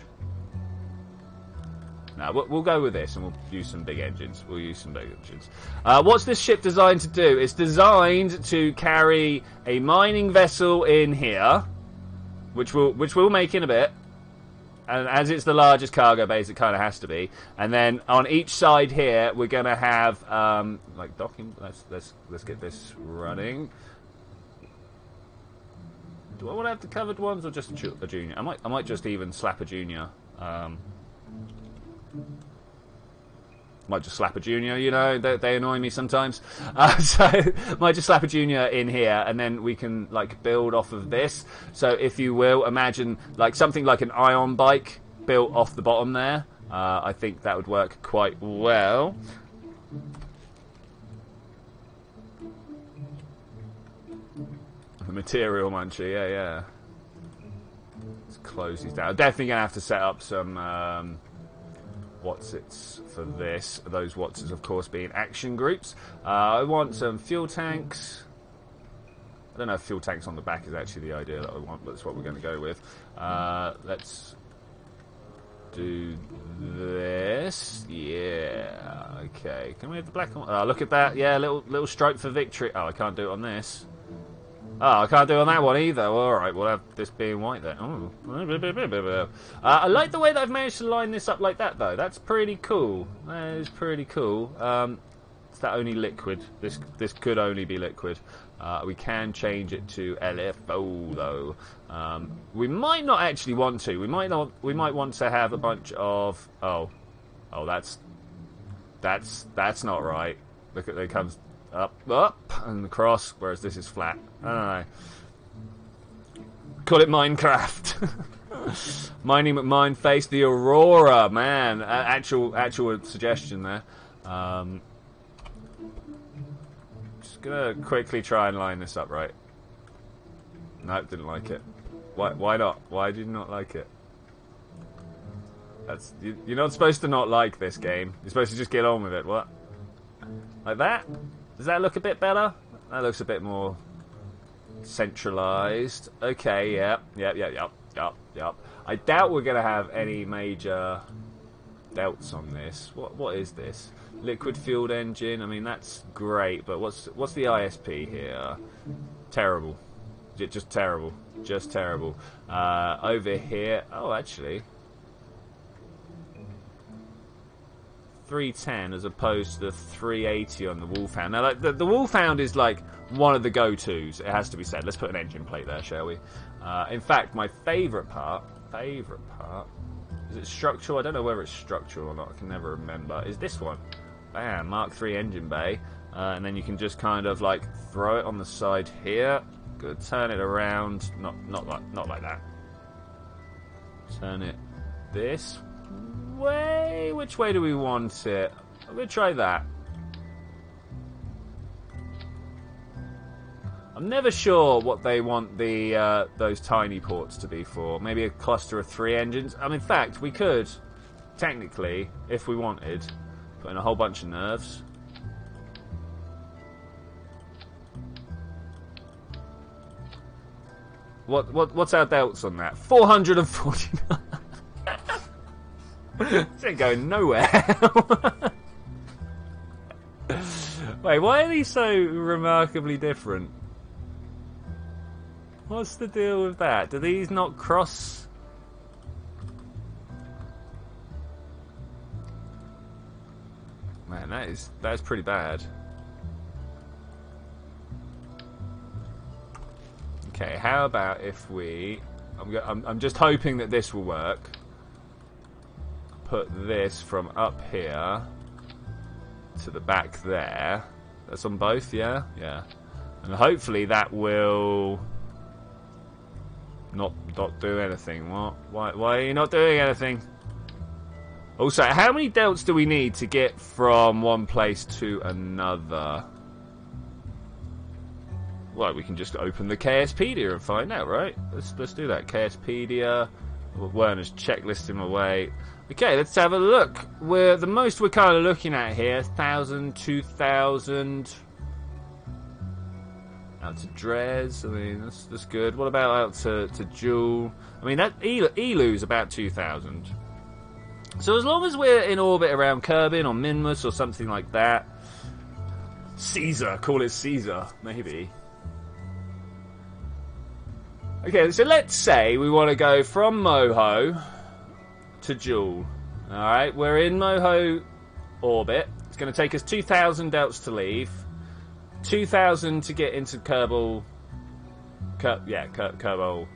No, we'll go with this and we'll use some big engines. What's this ship designed to do? It's designed to carry a mining vessel in here, which we'll make in a bit. And as it's the largest cargo base, it kind of has to be. And then on each side here, we're going to have like docking. Let's get this running. Do I want to have the covered ones or just a junior? I might just even slap a junior. Might just slap a junior, you know, they annoy me sometimes. So might just slap a junior in here, and then we can like build off of this. So if you will, imagine like something like an ion bike built off the bottom there. I think that would work quite well. The material muncher, yeah. Let's close these down. I'm definitely gonna have to set up some what's-its for this. Those what's-its, of course, being action groups. I want some fuel tanks. I don't know if fuel tanks on the back is actually the idea that I want, but that's what we're going to go with. Let's do this. Yeah, okay. Can we have the black one? Oh, look at that. Yeah, little stripe for victory. Oh, I can't do it on this. Oh, I can't do it on that one either. Well, alright, we'll have this being white then. Oh. I like the way that I've managed to line this up like that, though. That's pretty cool. That is pretty cool. Is that only liquid? This could only be liquid. We can change it to LFO, though. We might not actually want to. We might want to have a bunch of... Oh, that's not right. Look at there comes... Up, and across, whereas this is flat. I don't know. Call it Minecraft. Mining McMine face the Aurora, man. Actual suggestion there. Just gonna quickly try and line this up right. Nope, didn't like it. Why not? Why did you not like it? You're not supposed to not like this game. You're supposed to just get on with it. What? Like that? Does that look a bit better? That looks a bit more centralized. Okay, yep. I doubt we're gonna have any major doubts on this. What is this? Liquid fueled engine. I mean, that's great, but what's the ISP here? Terrible. Just terrible. Just terrible. Over here. Oh, actually. 310 as opposed to the 380 on the Wolfhound. Now, like, the Wolfhound is like one of the go-tos. It has to be said. Let's put an engine plate there, shall we? In fact, my favourite part, is it structural? I don't know whether it's structural or not. I can never remember. Is this one? Bam, Mark III engine bay, and then you can just kind of like throw it on the side here. Good. Turn it around. Not like that. Turn it this way. Which way do we want it? I'm gonna try that. I'm never sure what they want the those tiny ports to be for. Maybe a cluster of 3 engines. I mean, in fact, we could technically, if we wanted, put in a whole bunch of nerves. What's our delts on that? 449. This ain't going nowhere. Wait, why are these so remarkably different? What's the deal with that? Do these not cross? Man, that is pretty bad. Okay, how about if we... I'm just hoping that this will work. Put this from up here to the back there. That's on both, yeah? Yeah. And hopefully that will not do anything. What? Why are you not doing anything? Also, how many delts do we need to get from one place to another? Well, we can just open the KSpedia and find out, right? Let's do that. KSpedia. Werner's checklisting away. Okay, let's have a look. The most we're kind of looking at here, 1,000, 2,000. Out to Dres. I mean, that's good. What about out to Jewel? I mean, that Elu's about 2,000. So as long as we're in orbit around Kerbin or Minmus or something like that. Caesar. Call it Caesar, maybe. Okay, so let's say we want to go from Moho to Jewel. Alright, we're in Moho orbit. It's going to take us 2,000 delts to leave. 2,000 to get into Kerbal. Kerbal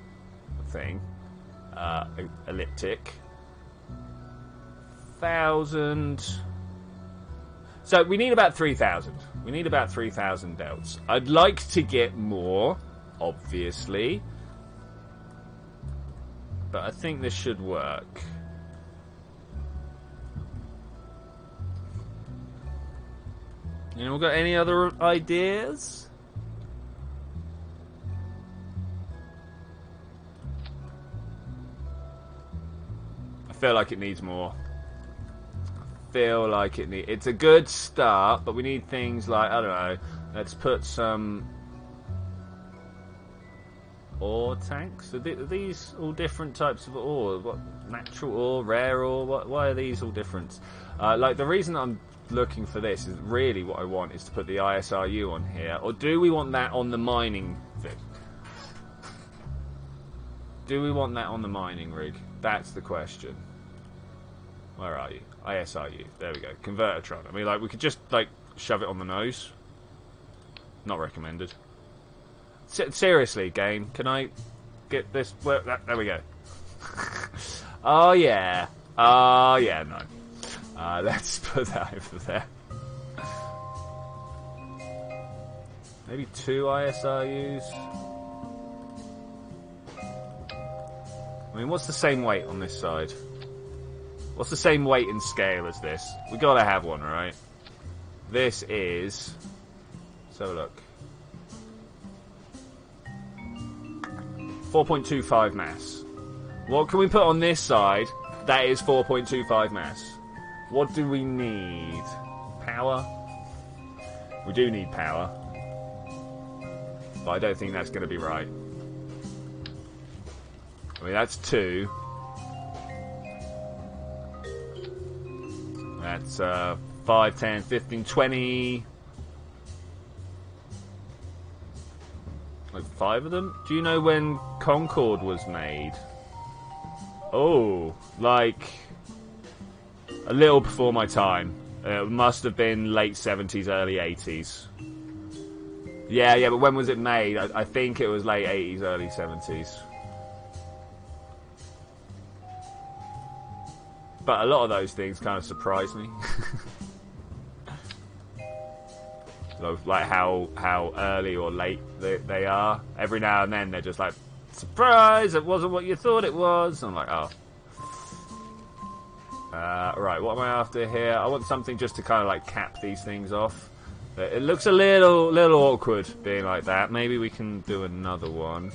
thing. Elliptic. 1,000. So we need about 3,000. We need about 3,000 delts. I'd like to get more, obviously. But I think this should work. Anyone got any other ideas? I feel like it needs more. It's a good start, but we need things like, I don't know, let's put some ore tanks. Are these all different types of ore? What, natural ore, rare ore? Why are these all different? Like, the reason I'm looking for this is really what I want is to put the ISRU on here. Or do we want that on the mining thing? Do we want that on the mining rig? That's the question. Where are you? ISRU. There we go. Convertitron. I mean, like, we could just, like, shove it on the nose. Not recommended. Seriously, game, can I get this? Well, there we go. Oh, yeah. Oh, yeah, no. Let's put that over there. Maybe 2 ISRUs. I mean, what's the same weight on this side? What's the same weight and scale as this? We gotta have one, right? This is... So look. 4.25 mass. What can we put on this side that is 4.25 mass? What do we need? Power? We do need power. But I don't think that's going to be right. I mean, that's 2. That's 5, 10, 15, 20... Like 5 of them? Do you know when Concorde was made? Oh, like a little before my time. It must have been late 70s, early 80s. Yeah, but when was it made? I think it was late 80s, early 70s. But a lot of those things kind of surprise me. Like how early or late they are. Every now and then they're just like, surprise, it wasn't what you thought it was. I'm like, oh. Right, what am I after here? I want something just to kind of like cap these things off. It looks a little awkward being like that. Maybe we can do another one.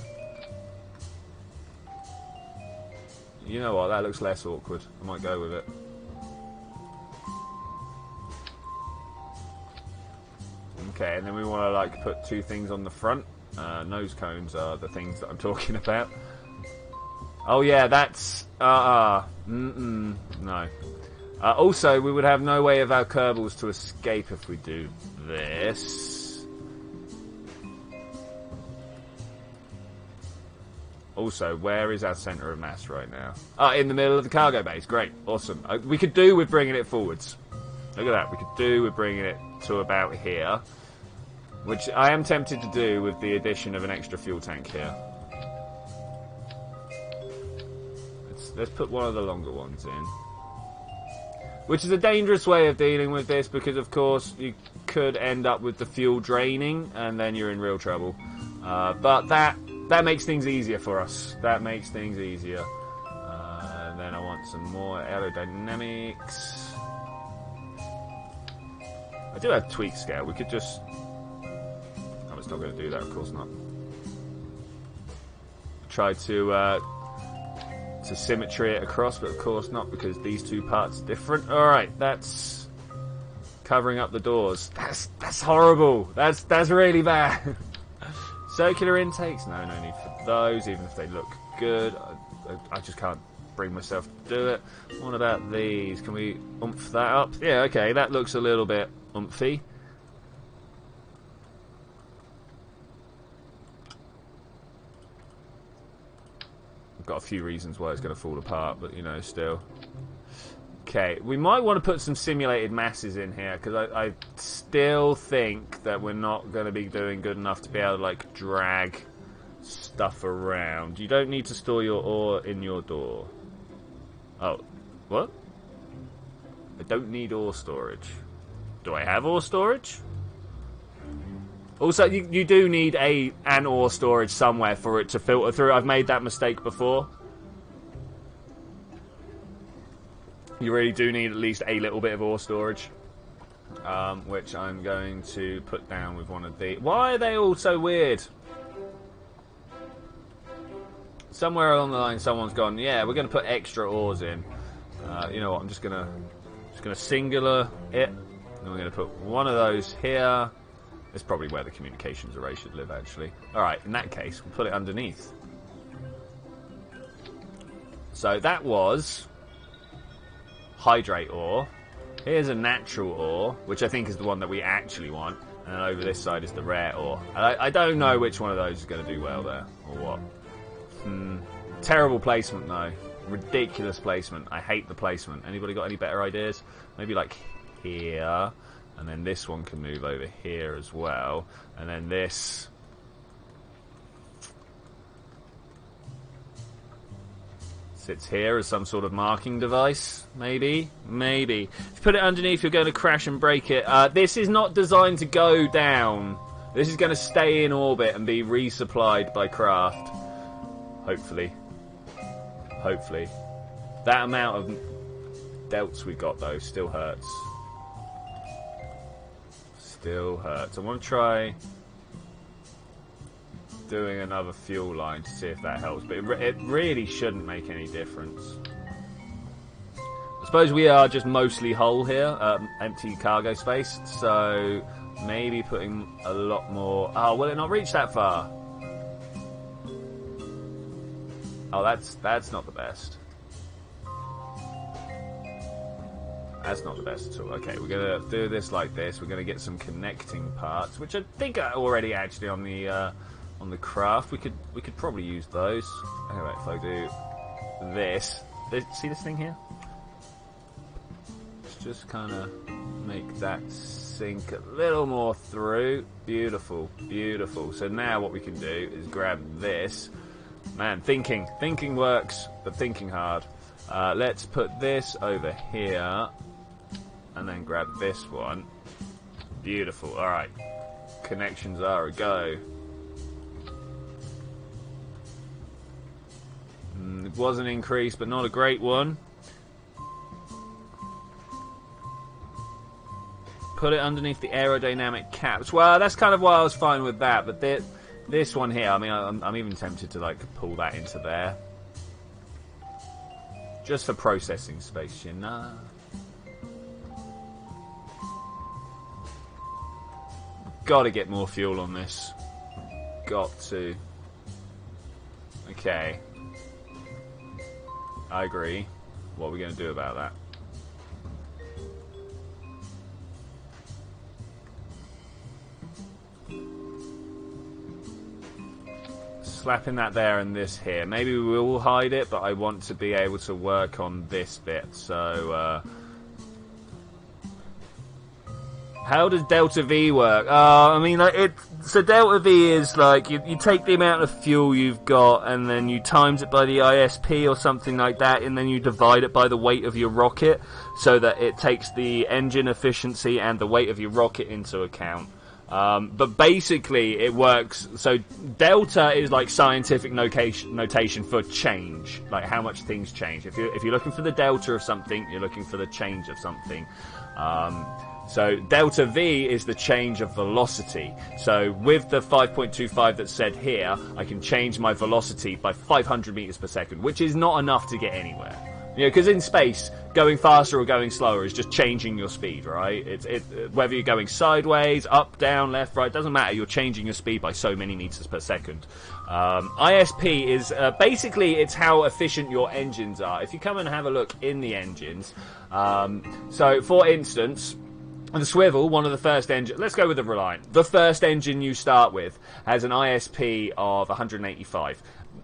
You know what, that looks less awkward. I might go with it. Okay, and then we want to like put 2 things on the front. Nose cones are the things that I'm talking about. Oh yeah, that's no. Also, we would have no way of our Kerbals to escape if we do this. Also, where is our centre of mass right now? In the middle of the cargo base. Great, awesome. We could do with bringing it forwards. Look at that. We could do with bringing it to about here. Which I am tempted to do with the addition of an extra fuel tank here. Let's put one of the longer ones in. Which is a dangerous way of dealing with this because, of course, you could end up with the fuel draining and then you're in real trouble. But that makes things easier for us. That makes things easier. And then I want some more aerodynamics. I do have tweak scale. We could just... Oh, it's not going to do that, of course not. Try to symmetry it across, but of course not, because these two parts are different. Alright, that's covering up the doors. That's horrible. That's really bad. Circular intakes? No need for those, even if they look good. I just can't bring myself to do it. What about these? Can we oomph that up? Yeah, okay, that looks a little bit oomphy. Got a few reasons why it's going to fall apart, but you know, still. Okay, we might want to put some simulated masses in here because I still think that we're not going to be doing good enough to be able to like drag stuff around. You don't need to store your ore in your door. Oh, what? I don't need ore storage. Do I have ore storage? Also, you do need an ore storage somewhere for it to filter through. I've made that mistake before. You really do need at least a little bit of ore storage. Which I'm going to put down with one of the... Why are they all so weird? Somewhere along the line someone's gone, yeah, we're going to put extra ores in. You know what, I'm just going to singular it. And we're going to put one of those here. It's probably where the communications array should live, actually. Alright, in that case, we'll put it underneath. So that was hydrate ore. Here's a natural ore, which I think is the one that we actually want. And then over this side is the rare ore. I don't know which one of those is going to do well there, or what. Terrible placement, though. Ridiculous placement. I hate the placement. Anybody got any better ideas? Maybe like here... And then this one can move over here as well. And then this... sits here as some sort of marking device. Maybe. Maybe. If you put it underneath, you're going to crash and break it. This is not designed to go down. This is going to stay in orbit and be resupplied by craft. Hopefully. Hopefully. That amount of delts we got, though, still hurts. Still hurts. I want to try doing another fuel line to see if that helps, but it really shouldn't make any difference. I suppose we are just mostly hull here, empty cargo space, so maybe putting a lot more... Oh, will it not reach that far? Oh, that's not the best. That's not the best at all. Okay, we're gonna do this like this. We're gonna get some connecting parts, which I think are already actually on the craft. We could probably use those. Anyway, if I do this, see this thing here? Let's just kind of make that sink a little more through. Beautiful, beautiful. So now what we can do is grab this. Man, thinking works, but thinking hard. Let's put this over here. And then grab this one. Beautiful. Alright. Connections are a go. It was an increase, but not a great one. Put it underneath the aerodynamic caps. Well, that's kind of why I was fine with that. But this one here, I mean, I'm even tempted to like pull that into there. Just for processing space, you know. Got to get more fuel on this. Got to. Okay. I agree. What are we going to do about that? Slapping that there and this here. Maybe we will hide it, but I want to be able to work on this bit. So, How does delta V work? I mean, like so delta V is like you take the amount of fuel you've got and then you times it by the ISP or something like that, and then you divide it by the weight of your rocket, so that it takes the engine efficiency and the weight of your rocket into account. But basically, it works. So delta is like scientific notation for change, like how much things change. If you're looking for the delta of something, you're looking for the change of something. So delta V is the change of velocity. So with the 5.25 that's said here, I can change my velocity by 500 meters per second, which is not enough to get anywhere. You know, because in space, going faster or going slower is just changing your speed, right? Whether you're going sideways, up, down, left, right, doesn't matter. You're changing your speed by so many meters per second. ISP is basically it's how efficient your engines are. If you come and have a look in the engines, so for instance, the Swivel, one of the first engines, let's go with the Reliant. The first engine you start with has an ISP of 185.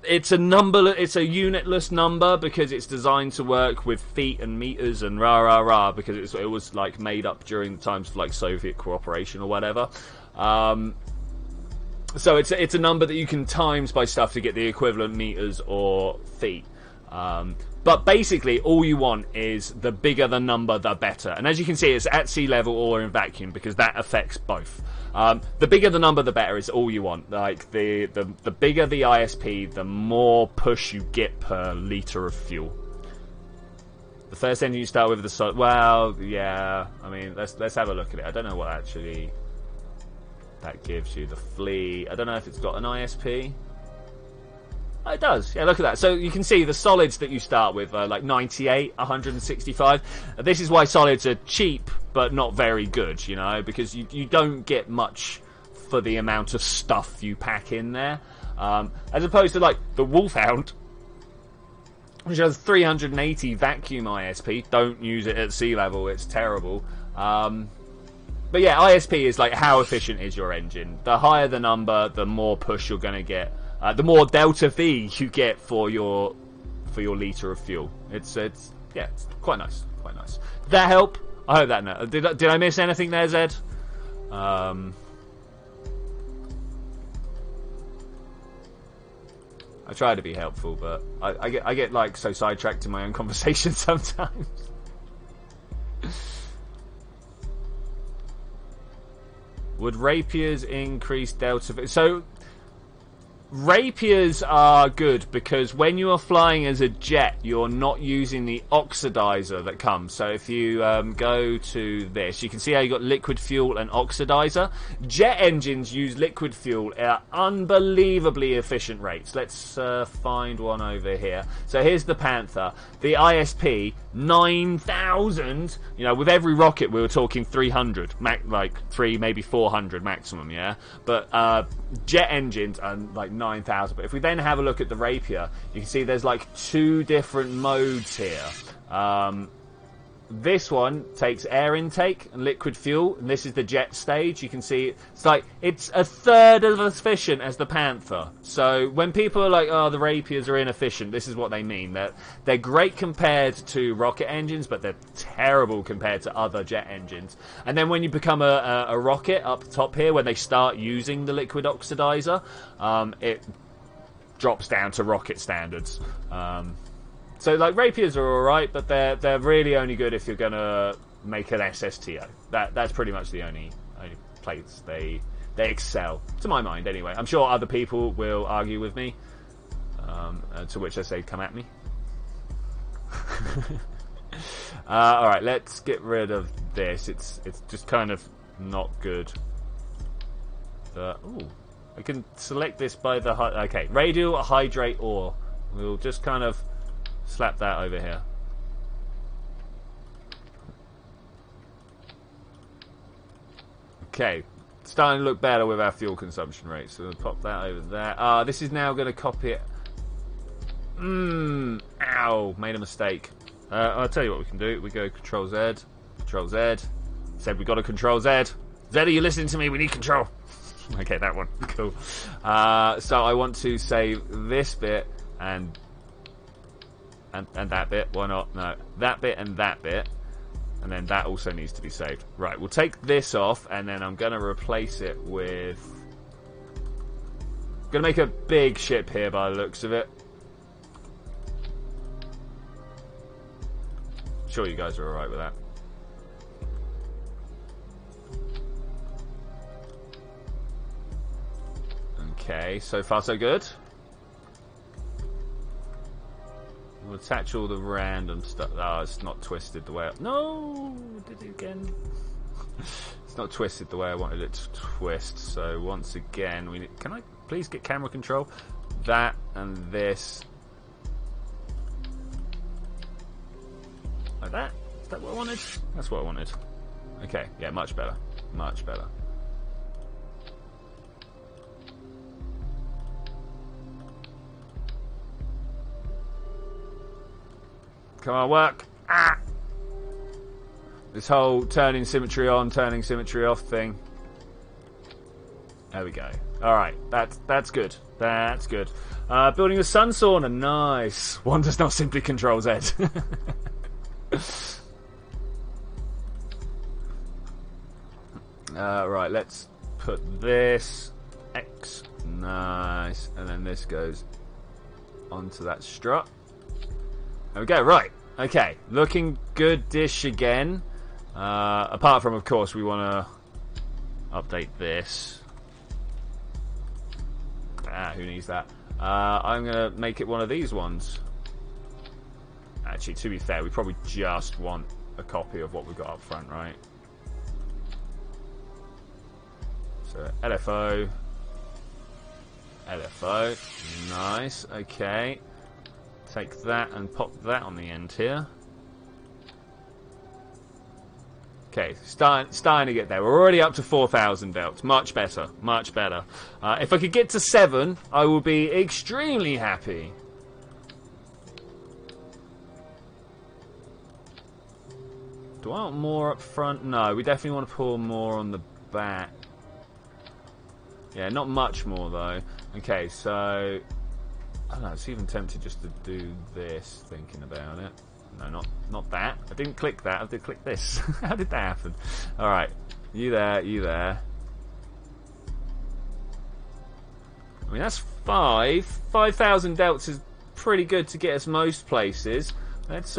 It's a number. It's a unitless number because it's designed to work with feet and meters and rah rah rah, because it was like made up during the times of like Soviet cooperation or whatever. So it's a number that you can times by stuff to get the equivalent meters or feet. But basically, all you want is the bigger the number, the better. And as you can see, it's at sea level or in vacuum because that affects both. The bigger the number, the better is all you want. Like the bigger the ISP, the more push you get per liter of fuel. The first engine you start with the solid. Well, yeah. I mean, let's have a look at it. I don't know what actually that gives you. The Flea. I don't know if it's got an ISP. Oh, it does. Yeah, look at that. So you can see the solids that you start with are like 98, 165. This is why solids are cheap, but not very good, you know, because you don't get much for the amount of stuff you pack in there. As opposed to, like, the Wolfhound, which has 380 vacuum ISP. Don't use it at sea level. It's terrible. But yeah, ISP is like how efficient is your engine. The higher the number, the more push you're going to get. The more delta V you get for your liter of fuel. It's quite nice, quite nice. Did that help? I hope that. No. Did I miss anything there, Zed? I try to be helpful, but I get like so sidetracked in my own conversation sometimes. Would rapiers increase delta V? So rapiers are good because when you are flying as a jet, you're not using the oxidizer that comes. So if you go to this, you can see how you got liquid fuel and oxidizer. Jet engines use liquid fuel at unbelievably efficient rates. Let's find one over here. So here's the Panther. The ISP 9,000. You know, with every rocket we were talking 300, like 3 maybe 400 maximum. Yeah, but jet engines are like 9,000. But if we then have a look at the Rapier, you can see there's like 2 different modes here. This one takes air intake and liquid fuel, and this is the jet stage. You can see it's a third as efficient as the Panther. So when people are like, oh, the Rapiers are inefficient, this is what they mean. They're great compared to rocket engines, but they're terrible compared to other jet engines. And then when you become a rocket up top here, when they start using the liquid oxidizer, it drops down to rocket standards. So, like, Rapiers are alright, but they're really only good if you're going to make an SSTO. That's pretty much the only place they excel, to my mind, anyway. I'm sure other people will argue with me, to which I say, come at me. Alright, let's get rid of this. It's just kind of not good. Ooh, I can select this by the... Okay, radial hydrate ore. We'll just kind of slap that over here. Okay, starting to look better with our fuel consumption rate. So we'll pop that over there. This is now going to copy it. Ow, made a mistake. I'll tell you what we can do. We go Control Z, Control Z. Said we got to Control Z. Z, are you listening to me? We need control. Okay, that one. Cool. So I want to save this bit and that bit. Why not? No, that bit and that bit. And then that also needs to be saved. Right, we'll take this off, and then I'm going to replace it with... I'm going to make a big ship here by the looks of it. Sure you guys are alright with that. Okay, so far so good. We'll attach all the random stuff. Oh, it's not twisted the way No! Did it again. It's not twisted the way I wanted it to twist. So once again, we need... Can I please get camera control? That and this. Like that? Is that what I wanted? That's what I wanted. Okay, yeah, much better. Much better. Come on, work. Ah! This whole turning symmetry on, turning symmetry off thing. There we go. Alright, that's good. That's good. Building a sun sauna. Nice. One does not simply control Z. Right, let's put this X. Nice. And then this goes onto that strut. There we go, right. Okay, looking good-ish again. Apart from, of course, we want to update this. Who needs that? I'm going to make it one of these ones. Actually, to be fair, we probably just want a copy of what we've got up front, right? So, LFO. LFO. Nice, okay. Take that and pop that on the end here. Okay, starting to get there. We're already up to 4,000 belts. Much better, much better. If I could get to 7, I would be extremely happy. Do I want more up front? No, we definitely want to pull more on the back. Yeah, not much more though. Okay, so... I don't know, it's even tempted just to do this, thinking about it. No, not that. I didn't click that, I did click this. How did that happen? Alright, you there, you there. I mean, that's 5. 5,000 delts is pretty good to get us most places. Let's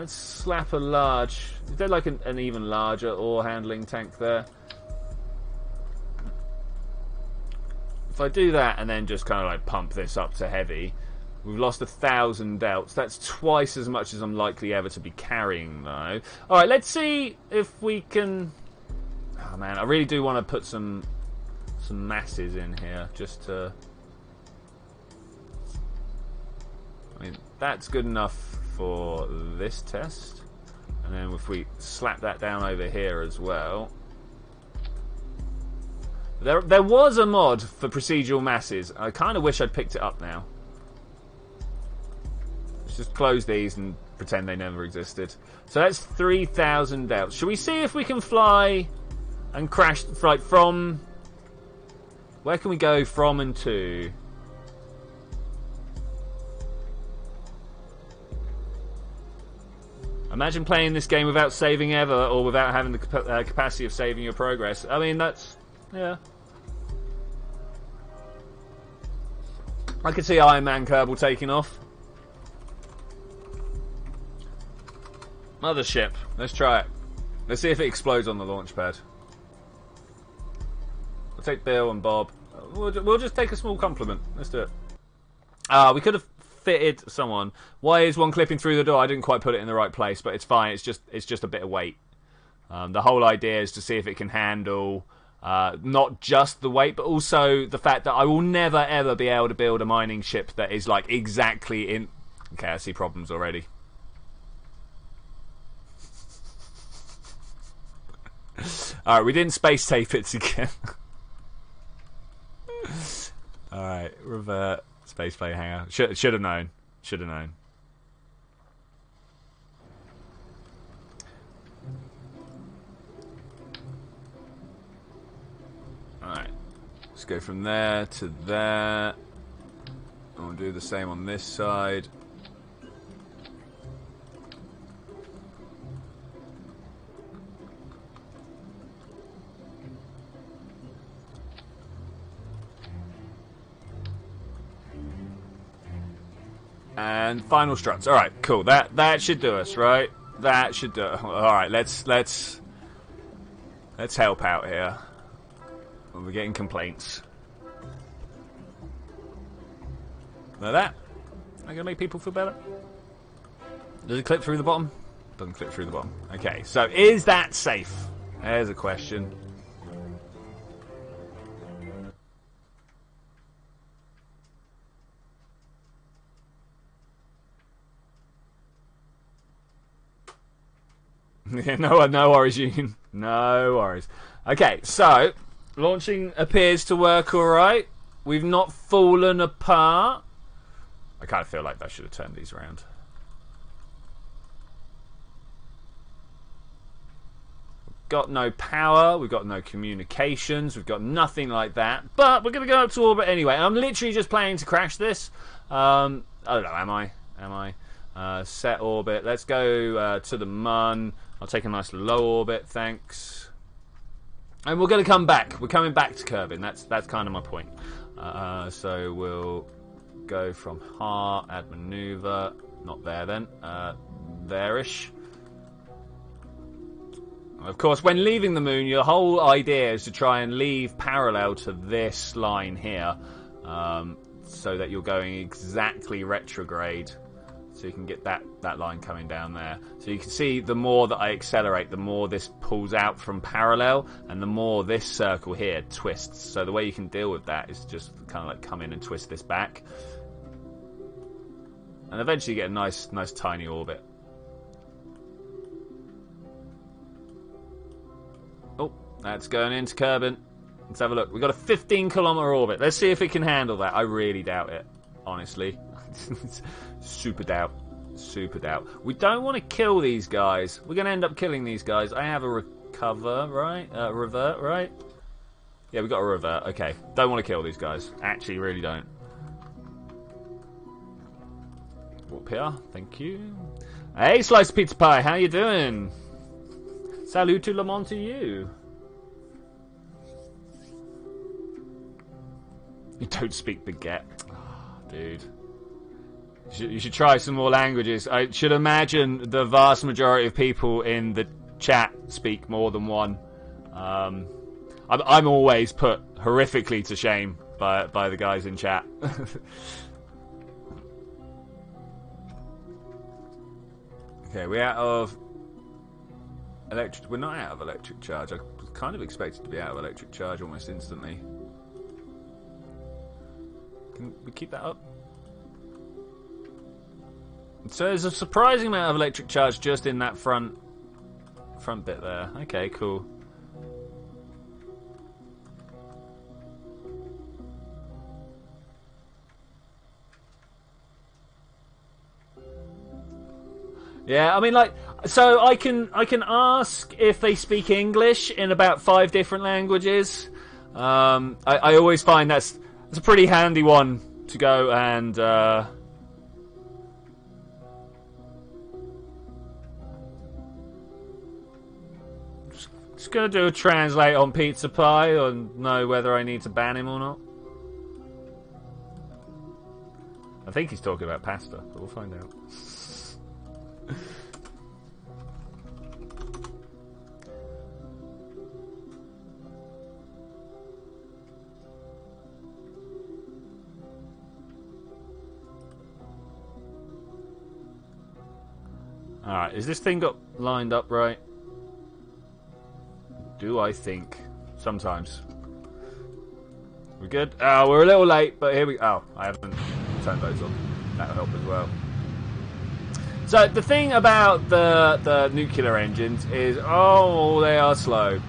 slap a large... Is there like an even larger ore handling tank there? If I do that and then just kind of like pump this up to heavy, we've lost 1,000 delts. That's twice as much as I'm likely ever to be carrying, though. Alright, let's see if we can... Oh, man, I really do want to put some masses in here, just to... I mean, that's good enough for this test. And then if we slap that down over here as well... There was a mod for procedural masses. I kind of wish I'd picked it up now. Let's just close these and pretend they never existed. So that's 3,000 delts. Should we see if we can fly and crash like from... Where can we go from and to? Imagine playing this game without saving ever, or without having the capacity of saving your progress. I mean, that's... Yeah. I could see Iron Man Kerbal taking off. Mothership. Let's try it. Let's see if it explodes on the launch pad. We'll take Bill and Bob. We'll just take a small compliment. Let's do it. We could have fitted someone. Why is one clipping through the door? I didn't quite put it in the right place, but it's fine. It's just a bit of weight. The whole idea is to see if it can handle... not just the weight, but also the fact that I will never ever be able to build a mining ship that is like exactly in... Okay, I see problems already. Alright, we didn't space tape it together. Alright, revert. Space play hangar. Should have known. Should have known. Alright, let's go from there to there. And we'll do the same on this side. And final struts. All right, cool. That should do us, right? That should do it. All right, let's help out here. We're getting complaints. Like that. Am I gonna make people feel better? Does it clip through the bottom? Doesn't clip through the bottom. Okay, so is that safe? There's a question. Yeah, no worries, Union. No worries. Okay, so launching appears to work all right. We've not fallen apart. I kind of feel like I should have turned these around. We've got no power. We've got no communications. We've got nothing like that. But we're going to go up to orbit anyway. I'm literally just planning to crash this. I don't know. Am I? Set orbit. Let's go to the Mun. I'll take a nice low orbit, thanks. And we're going to come back. We're coming back to Kerbin. That's kind of my point. So we'll go from heart, add maneuver. Not there then. There-ish. Of course, when leaving the moon, your whole idea is to try and leave parallel to this line here, so that you're going exactly retrograde. So you can get that line coming down there. So you can see the more that I accelerate, the more this pulls out from parallel, and the more this circle here twists. So the way you can deal with that is just kind of like come in and twist this back. And eventually you get a nice tiny orbit. Oh, that's going into Kerbin. Let's have a look. We've got a 15-kilometer orbit. Let's see if it can handle that. I really doubt it, honestly. Super doubt. We don't want to kill these guys. We're going to end up killing these guys. I have a recover, right? Revert, right? Yeah, we got a revert. Okay. Don't want to kill these guys. Actually, really don't. Warp here. Thank you. Hey, Slice Pizza Pie. How you doing? Salut tout le monde to you. You don't speak baguette. Oh, dude. You should try some more languages. I should imagine the vast majority of people in the chat speak more than one. I'm always put horrifically to shame by the guys in chat. Okay, we're out of electric. We're not out of electric charge. I was kind of expected to be out of electric charge almost instantly. Can we keep that up? So there's a surprising amount of electric charge just in that front bit there. Okay, cool. Yeah, I mean, like, so I can ask if they speak English in about 5 different languages. I always find that's a pretty handy one to go and. Just gonna do a translate on Pizza Pie and know whether I need to ban him or not. I think he's talking about pasta, but we'll find out. Alright, is this thing got lined up right? Do I think? Sometimes. We're good? Oh, we're a little late, but here we... Oh, I haven't turned those on. That'll help as well. So, the thing about the nuclear engines is... Oh, they are slow.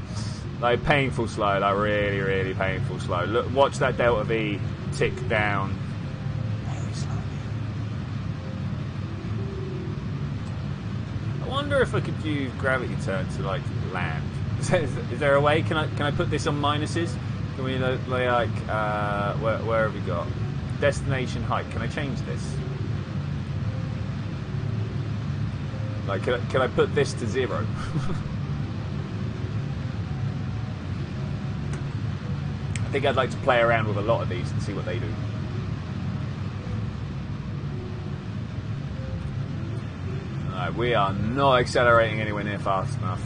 Like, painful slow. Like, really, really painful slow. Look, watch that Delta V tick down. Very slowly. I wonder if I could use gravity turn to, like, land. Is there a way? Can I put this on minuses? Can we like where have we got destination height? Can I change this? Like can I put this to 0? I think I'd like to play around with a lot of these and see what they do. Right, we are not accelerating anywhere near fast enough.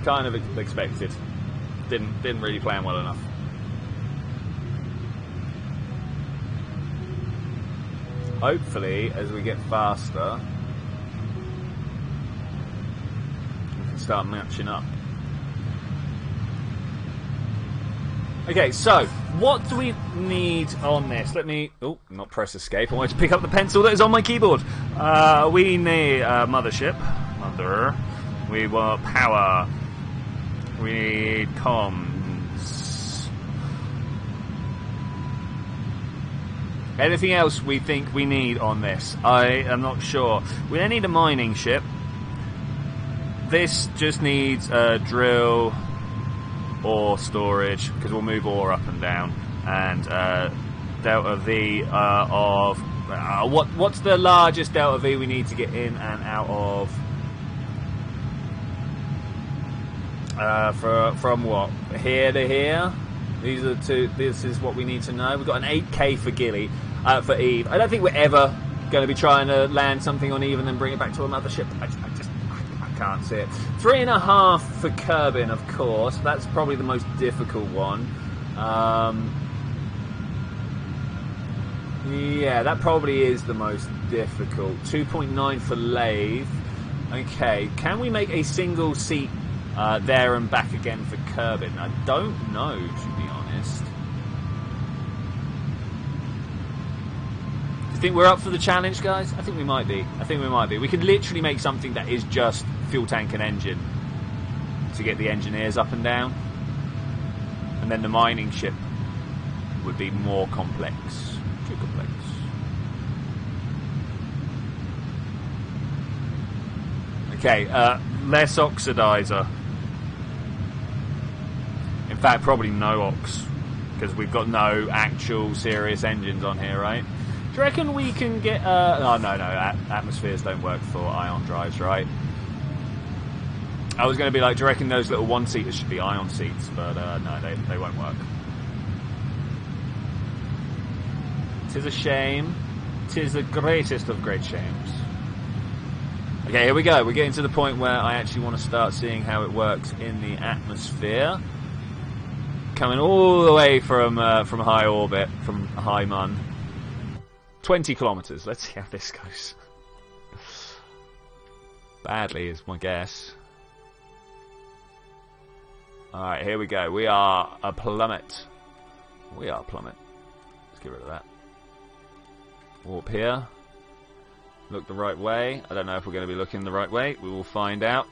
Kind of expected. Didn't really plan well enough. Hopefully, as we get faster, we can start matching up. Okay, so what do we need on this? Let me... Oh, not press escape. I wanted to pick up the pencil that is on my keyboard. We need mothership. Mother. We want power. We need comms. Anything else we think we need on this? I am not sure. We don't need a mining ship. This just needs a drill... ore storage, because we'll move ore up and down, and delta V of what's the largest delta V we need to get in and out of from what, here to here? These are the two. This is what we need to know. We've got an 8k for Gilly, for Eve. I don't think we're ever going to be trying to land something on Eve and then bring it back to a mothership. I can't see it. 3.5 for Kerbin, of course. That's probably the most difficult one. Yeah, that probably is the most difficult. 2.9 for Lathe. Okay, can we make a single seat there and back again for Kerbin? I don't know, to be honest. Do you think we're up for the challenge, guys? I think we might be. We could literally make something that is just fuel tank and engine to get the engineers up and down, and then the mining ship would be more complex. Too complex. Okay, less oxidizer. In fact, probably no ox, because we've got no actual serious engines on here, right? Do you reckon we can get... oh, no, atmospheres don't work for ion drives, right? I was going to be like, do you reckon those little one-seaters should be ion seats? But no, they won't work. Tis a shame. Tis the greatest of great shames. Okay, here we go. We're getting to the point where I actually want to start seeing how it works in the atmosphere. Coming all the way from high orbit, from high mun. 20 kilometers. Let's see how this goes. Badly is my guess. Alright, here we go. We are a plummet. Let's get rid of that. Warp here. Look the right way. I don't know if we're going to be looking the right way. We will find out.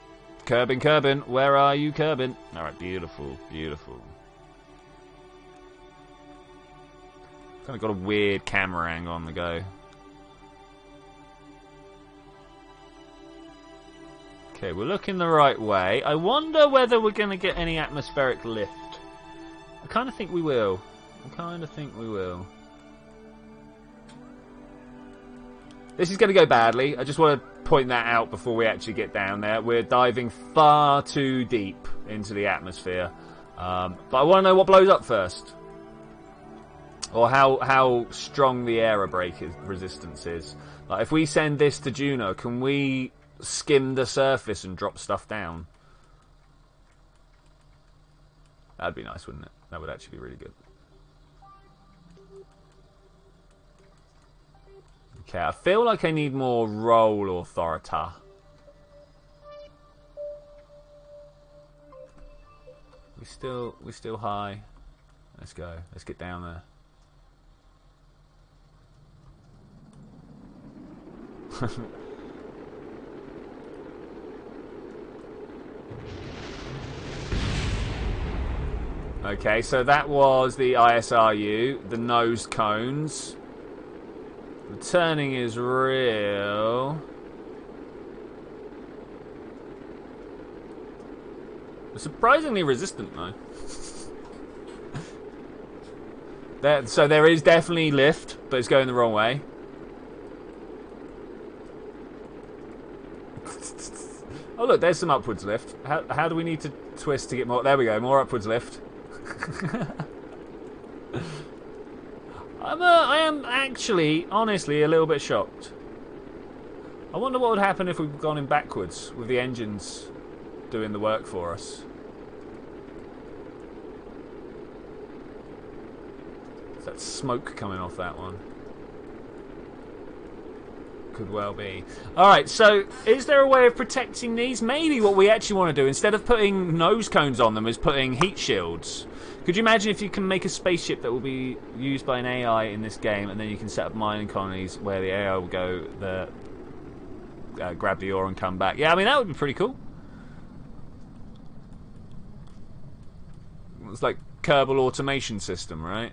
Kerbin, where are you, Kerbin? Alright, beautiful. Kind of got a weird camera angle on the go. Okay, we're looking the right way. I wonder whether we're going to get any atmospheric lift. I kind of think we will. This is going to go badly. I just want to point that out before we actually get down there. We're diving far too deep into the atmosphere. But I want to know what blows up first. Or how strong the air brake resistance is. Like, if we send this to Juno, can we skim the surface and drop stuff down? That'd be nice, wouldn't it? That would actually be really good. Okay, I feel like I need more roll authority. We still high. Let's go. Let's get down there. Okay, so that was the ISRU, the nose cones. The turning is real. Surprisingly resistant, though. So there is definitely lift, but it's going the wrong way. Oh look, there's some upwards lift. How do we need to twist to get more? There we go, more upwards lift. I am actually, honestly, a little bit shocked. I wonder what would happen if we'd gone in backwards with the engines doing the work for us. Is that smoke coming off that one? Could well be. Alright, so is there a way of protecting these? Maybe what we actually want to do, instead of putting nose cones on them, is putting heat shields. Could you imagine if you can make a spaceship that will be used by an AI in this game, and then you can set up mining colonies where the AI will go, grab the ore and come back? Yeah, I mean, that would be pretty cool. It's like Kerbal automation system, right?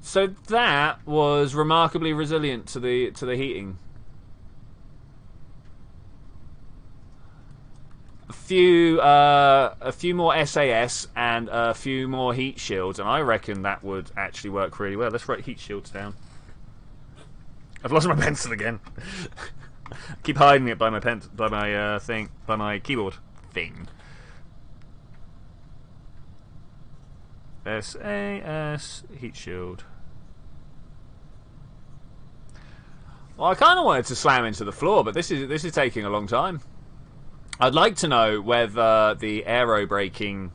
So that was remarkably resilient to the heating. A few more SAS and a few more heat shields, and I reckon that would actually work really well. Let's write heat shields down. I've lost my pencil again. Keep hiding it by my by my keyboard thing. SAS heat shield. Well, I kind of wanted to slam into the floor, but this is taking a long time. I'd like to know whether the aero braking,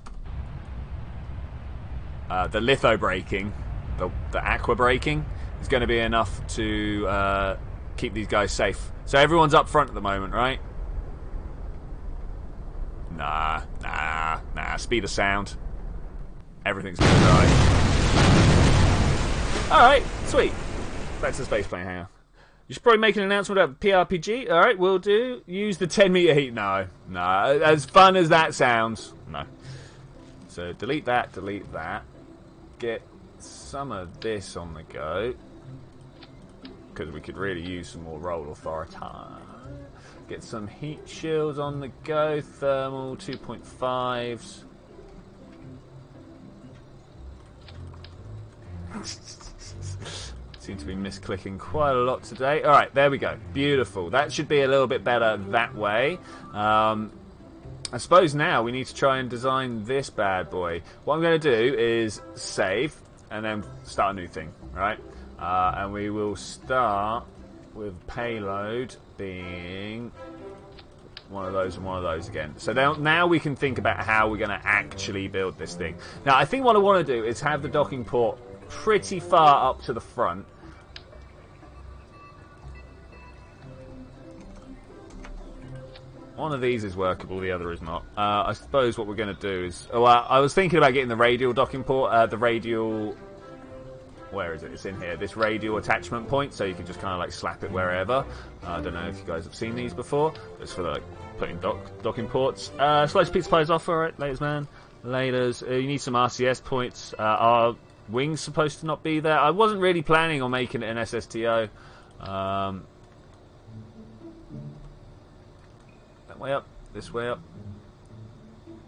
the litho braking, the aqua braking is going to be enough to keep these guys safe. So everyone's up front at the moment, right? Nah. Speed of sound. Everything's going to die. Alright, sweet. Back to the space plane hangar. You should probably make an announcement about PRPG. Alright, we'll do. Use the 10-meter heat. No. As fun as that sounds. No. So delete that. Get some of this on the go. Because we could really use some more roll authority. Get some heat shields on the go. Thermal 2.5s. Seem to be misclicking quite a lot today. Alright, there we go. Beautiful. That should be a little bit better that way. I suppose now we need to try and design this bad boy. What I'm going to do is save and then start a new thing. Right? And we will start with payload being one of those and one of those again. So now we can think about how we're going to actually build this thing. Now, I think what I want to do is have the docking port pretty far up to the front. One of these is workable, the other is not. I suppose what we're going to do is... Oh, I was thinking about getting the radial docking port, the radial... Where is it? It's in here. This radial attachment point, so you can just kind of like slap it wherever. I don't know if you guys have seen these before. It's for like putting docking ports. Slice pizza pie is off, alright, laters man. Laters. You need some RCS points. Our wings supposed to not be there. I wasn't really planning on making it an SSTO. That way up. This way up.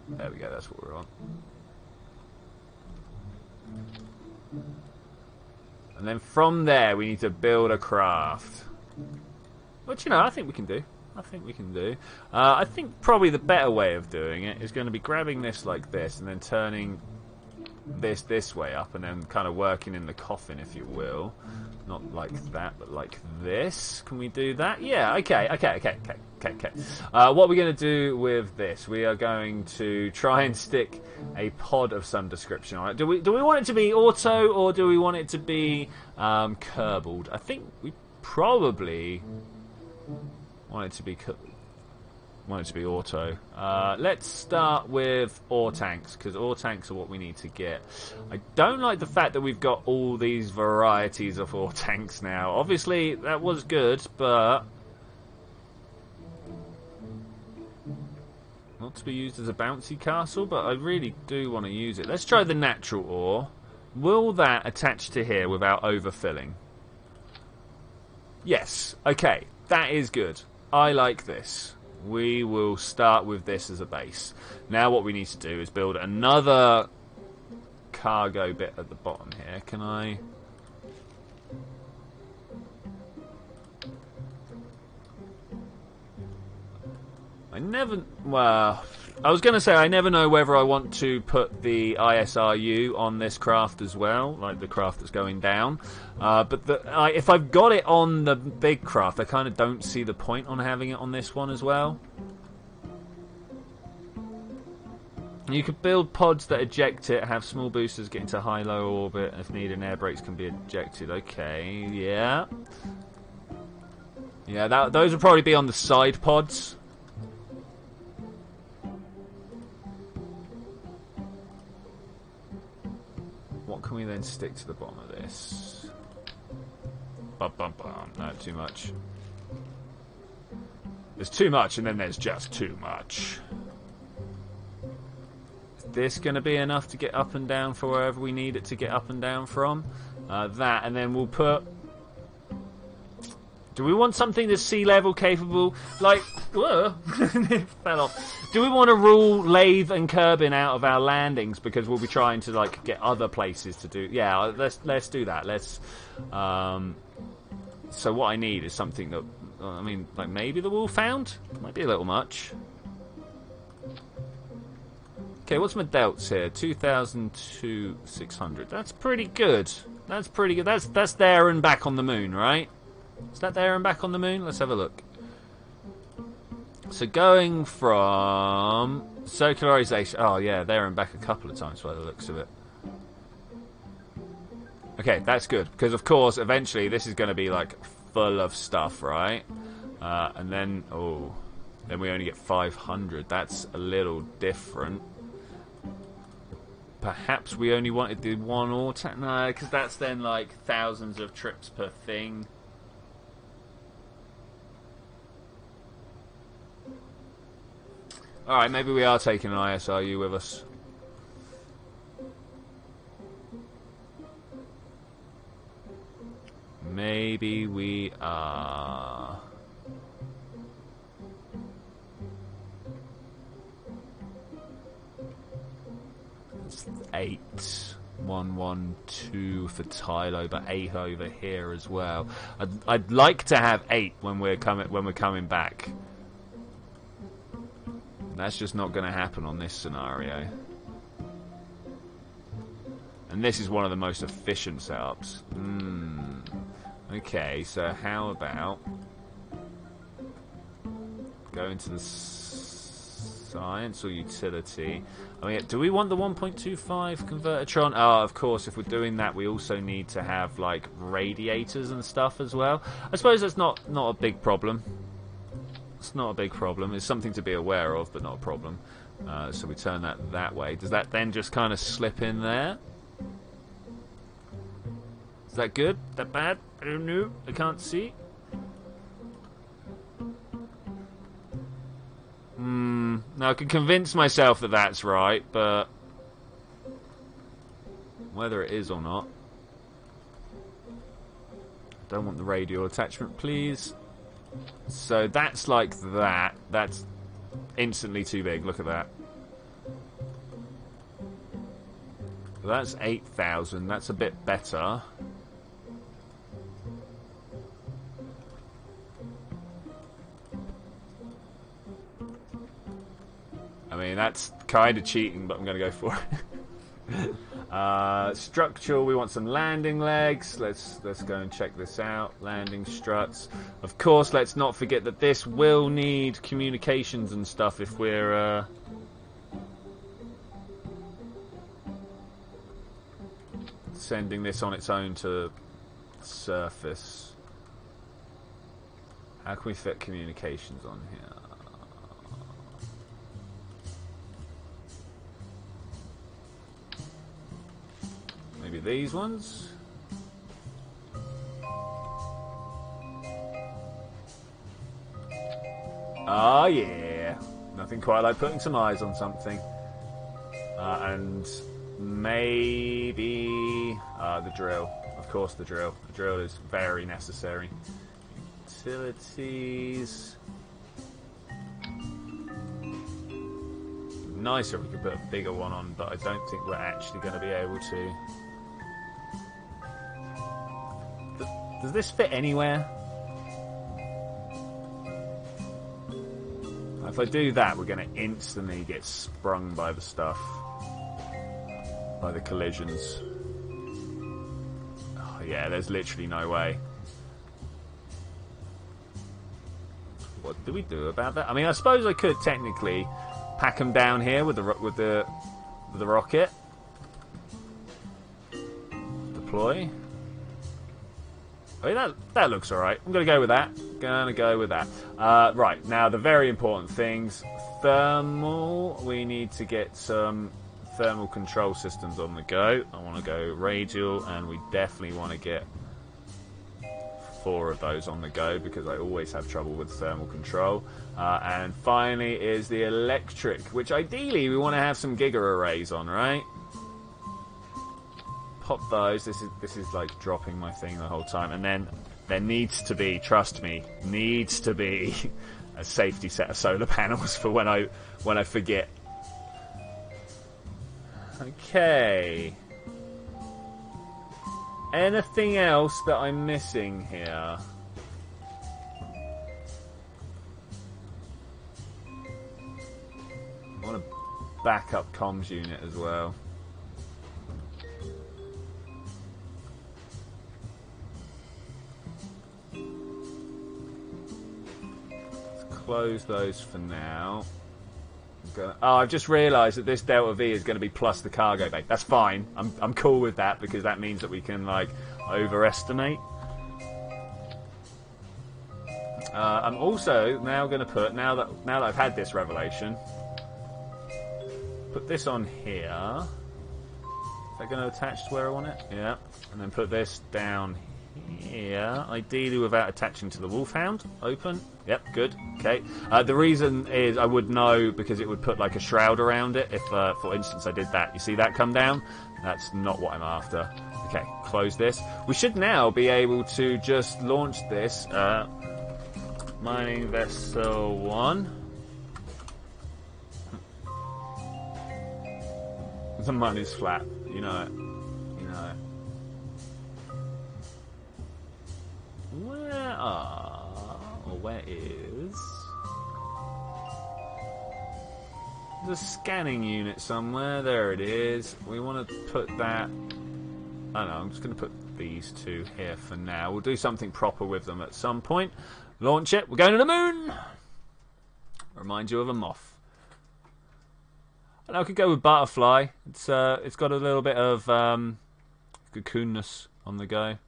There we go. That's what we're on. And then from there, we need to build a craft. Which, you know, I think we can do. I think probably the better way of doing it is going to be grabbing this like this and then turning this way up and then kind of working in the coffin, if you will. Not like that, but like this. Can we do that? Yeah, okay. What we're going to do with this, we are going to try and stick a pod of some description on it. Do we want it to be auto or do we want it to be Kerbaled? I think we probably want it to be auto. Let's start with ore tanks, because ore tanks are what we need to get. I don't like the fact that we've got all these varieties of ore tanks now. Obviously, that was good, but not to be used as a bouncy castle, but I really do want to use it. Let's try the natural ore. Will that attach to here without overfilling? Yes. Okay, that is good. I like this. We will start with this as a base. Now what we need to do is build another cargo bit at the bottom here. Can I... well, I was going to say, I never know whether I want to put the ISRU on this craft as well, like the craft that's going down. But if I've got it on the big craft, I kind of don't see the point on having it on this one as well. You could build pods that eject it, have small boosters get into high-low orbit. If needed, air brakes can be ejected. Okay, yeah. Yeah, those would probably be on the side pods. What can we then stick to the bottom of this? Bum, bum, bum. No, too much. There's too much, and then there's just too much. Is this going to be enough to get up and down for wherever we need it to get up and down from? That, and then we'll put... Do we want something that's sea level capable? Like, whoa, it fell off. Do we want to rule lathe and Kerbin out of our landings because we'll be trying to like get other places to do? Yeah, let's do that. Let's. So what I need is something that I mean, like maybe the Wolfhound might be a little much. Okay, what's my delts here? 2,600. That's pretty good. That's pretty good. That's there and back on the moon, right? Is that there and back on the moon? Let's have a look. So going from circularization... Oh, yeah, there and back a couple of times by the looks of it. Okay, that's good. Because, of course, eventually this is going to be, like, full of stuff, right? And then... Oh. Then we only get 500. That's a little different. Perhaps we only wanted the one auto... No, because that's then, like, thousands of trips per thing. Alright, maybe we are taking an ISRU with us. Maybe we are. It's 8. 112 for Tylo, but 8 over here as well. I'd like to have 8 when we're coming back. That's just not going to happen on this scenario. And this is one of the most efficient setups. Okay, so how about going to the science or utility? I mean, do we want the 1.25 convertitron? Oh, of course, if we're doing that, we also need to have, like, radiators and stuff as well. I suppose that's not a big problem. It's not a big problem. It's something to be aware of, but not a problem. So we turn that way. Does that then just kind of slip in there? Is that good? That bad? I don't know. I can't see. Now I can convince myself that that's right, but whether it is or not. Don't want the radial attachment, please. So that's like that. That's instantly too big. Look at that. That's 8,000. That's a bit better. I mean, that's kind of cheating, but I'm going to go for it. Structural, we want some landing legs. Let's go and check this out. Landing struts. Of course, let's not forget that this will need communications and stuff if we're sending this on its own to surface. How can we fit communications on here? Maybe these ones? Oh yeah, nothing quite like putting some eyes on something. And maybe the drill. Of course the drill. The drill is very necessary. Utilities. Nicer if we could put a bigger one on, but I don't think we're actually going to be able to. Does this fit anywhere? If I do that, we're going to instantly get sprung by the stuff. By the collisions. Oh, yeah, there's literally no way. What do we do about that? I mean, I suppose I could technically pack them down here with the rocket. Deploy. I mean, that looks alright. I'm going to go with that. Right, now the very important things. Thermal. We need to get some thermal control systems on the go. I want to go radial, and we definitely want to get 4 of those on the go because I always have trouble with thermal control. And finally is the electric, which ideally we want to have some giga arrays on, right? Pop those. This is like dropping my thing the whole time. And then there needs to be, trust me, needs to be a safety set of solar panels for when I forget. Okay. Anything else that I'm missing here? I want a backup comms unit as well. Let's close those for now. Oh, I've just realised that this Delta V is going to be plus the cargo bay. That's fine. I'm cool with that because that means that we can like overestimate. I'm also now going to put now that I've had this revelation, put this on here. Is that going to attach to where I want it? Yeah. And then put this down here, ideally without attaching to the Wolfhound. Open. Yep, good. Okay. The reason is I would know because it would put like a shroud around it if, for instance, I did that. You see that come down? That's not what I'm after. Okay, close this. We should now be able to just launch this. Mining Vessel 1. The money's flat. You know it. You know it. Where is the scanning unit somewhere? There it is. We want to put that. I don't know. I'm just going to put these 2 here for now. We'll do something proper with them at some point. Launch it. We're going to the moon. Remind you of a moth. And I could go with butterfly. It's got a little bit of cocoonness on the go.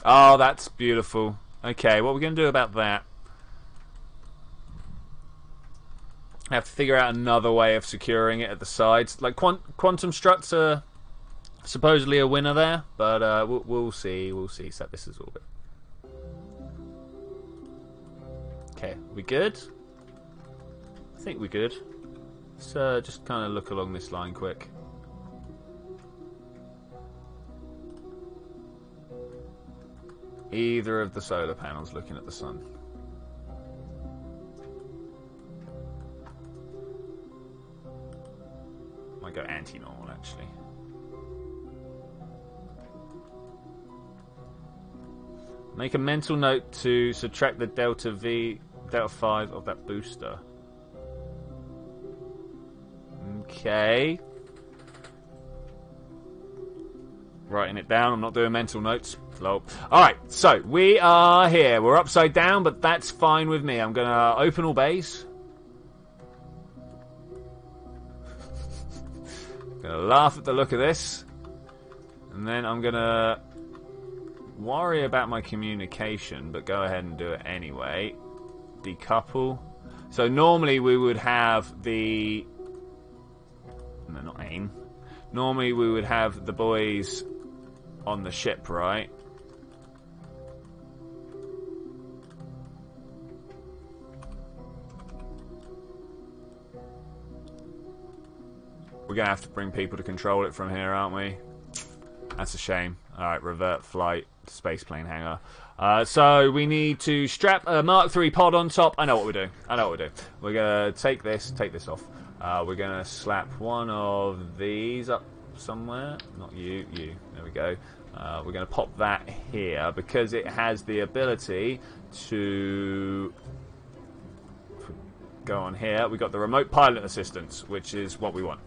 Oh, that's beautiful. Okay, what are we going to do about that? I have to figure out another way of securing it at the sides. Like quantum struts are supposedly a winner there, but we'll see. We'll see. Set this as orbit. Okay, we good? I think we're good. Let's just kind of look along this line quick. Either of the solar panels looking at the sun. Might go anti-normal actually. Make a mental note to subtract the Delta 5 of that booster. Okay. Writing it down. I'm not doing mental notes. Lol. Alright, so we are here. We're upside down, but that's fine with me. I'm going to open all bays. Going to laugh at the look of this. And then I'm going to worry about my communication, but go ahead and do it anyway. Decouple. So normally we would have the... No, not aim. Normally we would have the boys on the ship, right? We're going to have to bring people to control it from here, aren't we? That's a shame. Alright, revert flight to spaceplane hangar. So we need to strap a Mark III pod on top. I know what we're doing. We're going to take this off. We're going to slap one of these up somewhere. Not you. There we go. We're going to pop that here because it has the ability to go on here. We got the remote pilot assistance, which is what we want.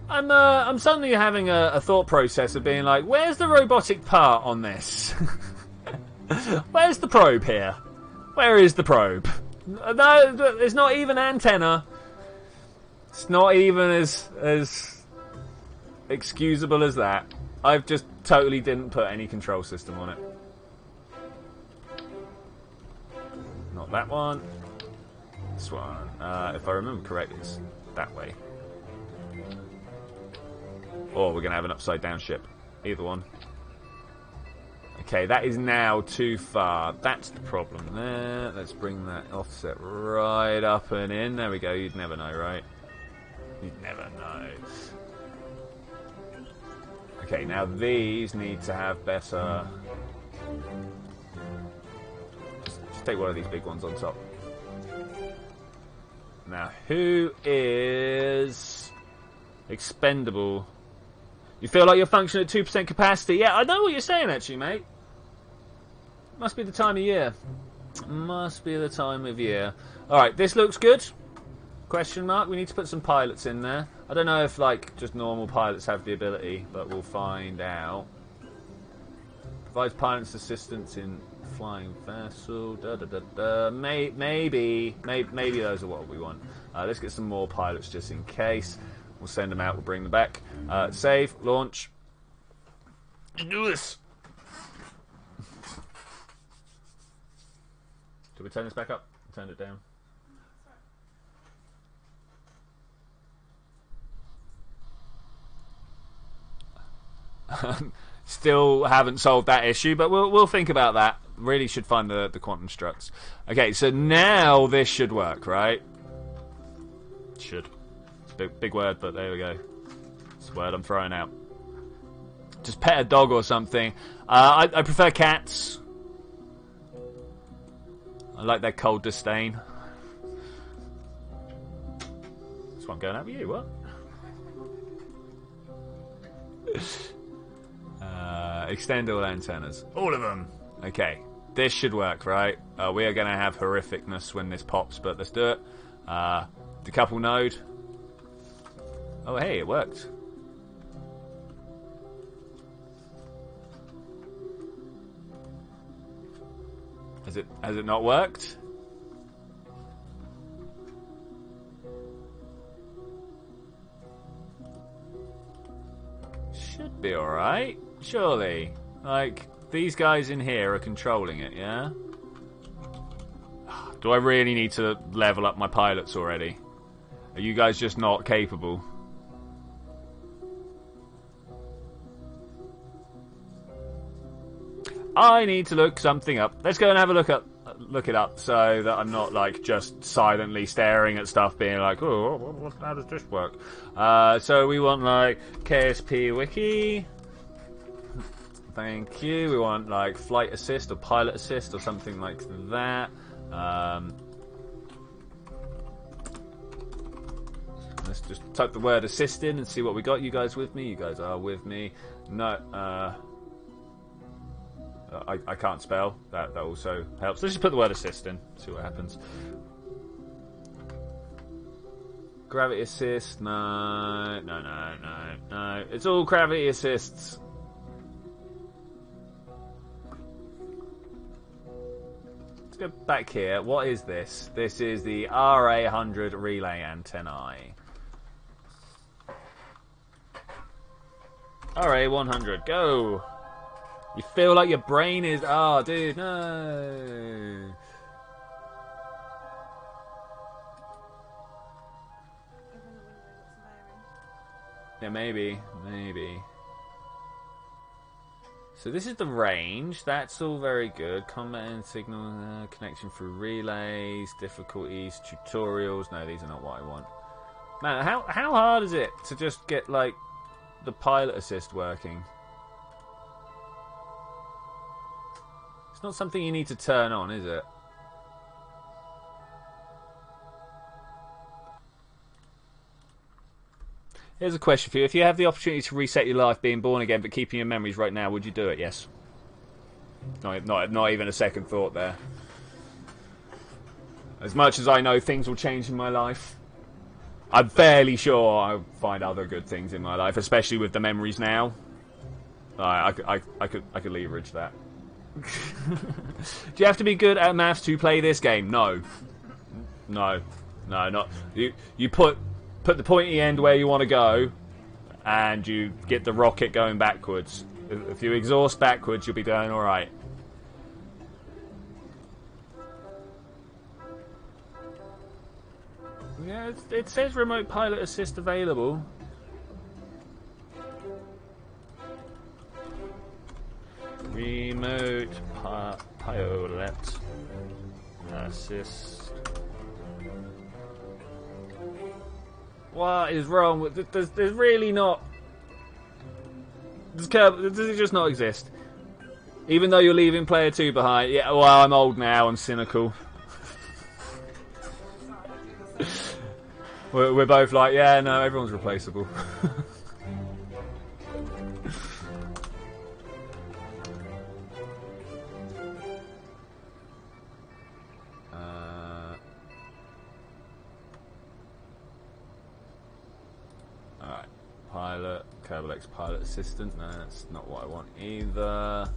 I'm suddenly having a thought process of being like, where's the robotic part on this? Where's the probe here? Where is the probe? No, it's not even antenna. It's not even as excusable as that. I've just totally didn't put any control system on it. Not that one. This one. If I remember correctly, it's that way. Or we're going to have an upside down ship. Either one. Okay, that is now too far. That's the problem there. Let's bring that offset right up and in. There we go. You'd never know, right? You'd never know. Okay, now these need to have better... Just take one of these big ones on top. Now, who is expendable? You feel like you're functioning at 2% capacity? Yeah, I know what you're saying, actually, mate. Must be the time of year. Must be the time of year. Alright, this looks good. Question mark. We need to put some pilots in there. I don't know if, like, just normal pilots have the ability, but we'll find out. Provides pilots assistance in flying vessel. Maybe those are what we want. Let's get some more pilots just in case. We'll send them out. We'll bring them back. Save. Launch. Do this. Should we turn this back up? Turn it down. Still haven't solved that issue, but we'll think about that. Really should find the quantum struts. Okay, so now this should work, right? Should. Big word, but there we go. It's a word I'm throwing out. Just pet a dog or something. I prefer cats. I like their cold disdain. This one going out with you, what? Extend all antennas. All of them. Okay. This should work, right? We are going to have horrificness when this pops, but let's do it. Decouple node. Oh, hey, it worked. Has it not worked? Should be alright, surely. Like, these guys in here are controlling it, yeah? Do I really need to level up my pilots already? Are you guys just not capable? I need to look something up. Let's go and have a look it up so that I'm not like just silently staring at stuff being like, oh, how does this work? So we want like KSP wiki. Thank you. We want like flight assist or pilot assist or something like that. Let's just type the word assist in and see what we got. You guys with me? You guys are with me. No, I can't spell. That also helps. Let's just put the word assist in. See what happens. Gravity assist. No. It's all gravity assists. Let's go back here. What is this? This is the RA100 relay antennae. RA100, go! You feel like your brain is... Oh, dude, no! Yeah, maybe. So this is the range. That's all very good. Combat and signal connection through relays, difficulties, tutorials. No, these are not what I want. Man, how hard is it to just get, like, the pilot assist working? It's not something you need to turn on, is it? Here's a question for you. If you have the opportunity to reset your life being born again but keeping your memories right now, would you do it? Yes. Not even a second thought there. As much as I know things will change in my life, I'm fairly sure I'll find other good things in my life, especially with the memories now. I could leverage that. Do you have to be good at maths to play this game? No. No, not you. Put the pointy end where you want to go, and you get the rocket going backwards. If you exhaust backwards, you'll be doing all right. Yeah, it says remote pilot assist available. Remote pilot assist. What is wrong with... There's really not... Does it just not exist? Even though you're leaving player 2 behind. Yeah, well, I'm old now. I'm cynical. We're both like, yeah, no, everyone's replaceable. Alright, pilot, Kerbal X pilot assistant. No, that's not what I want either.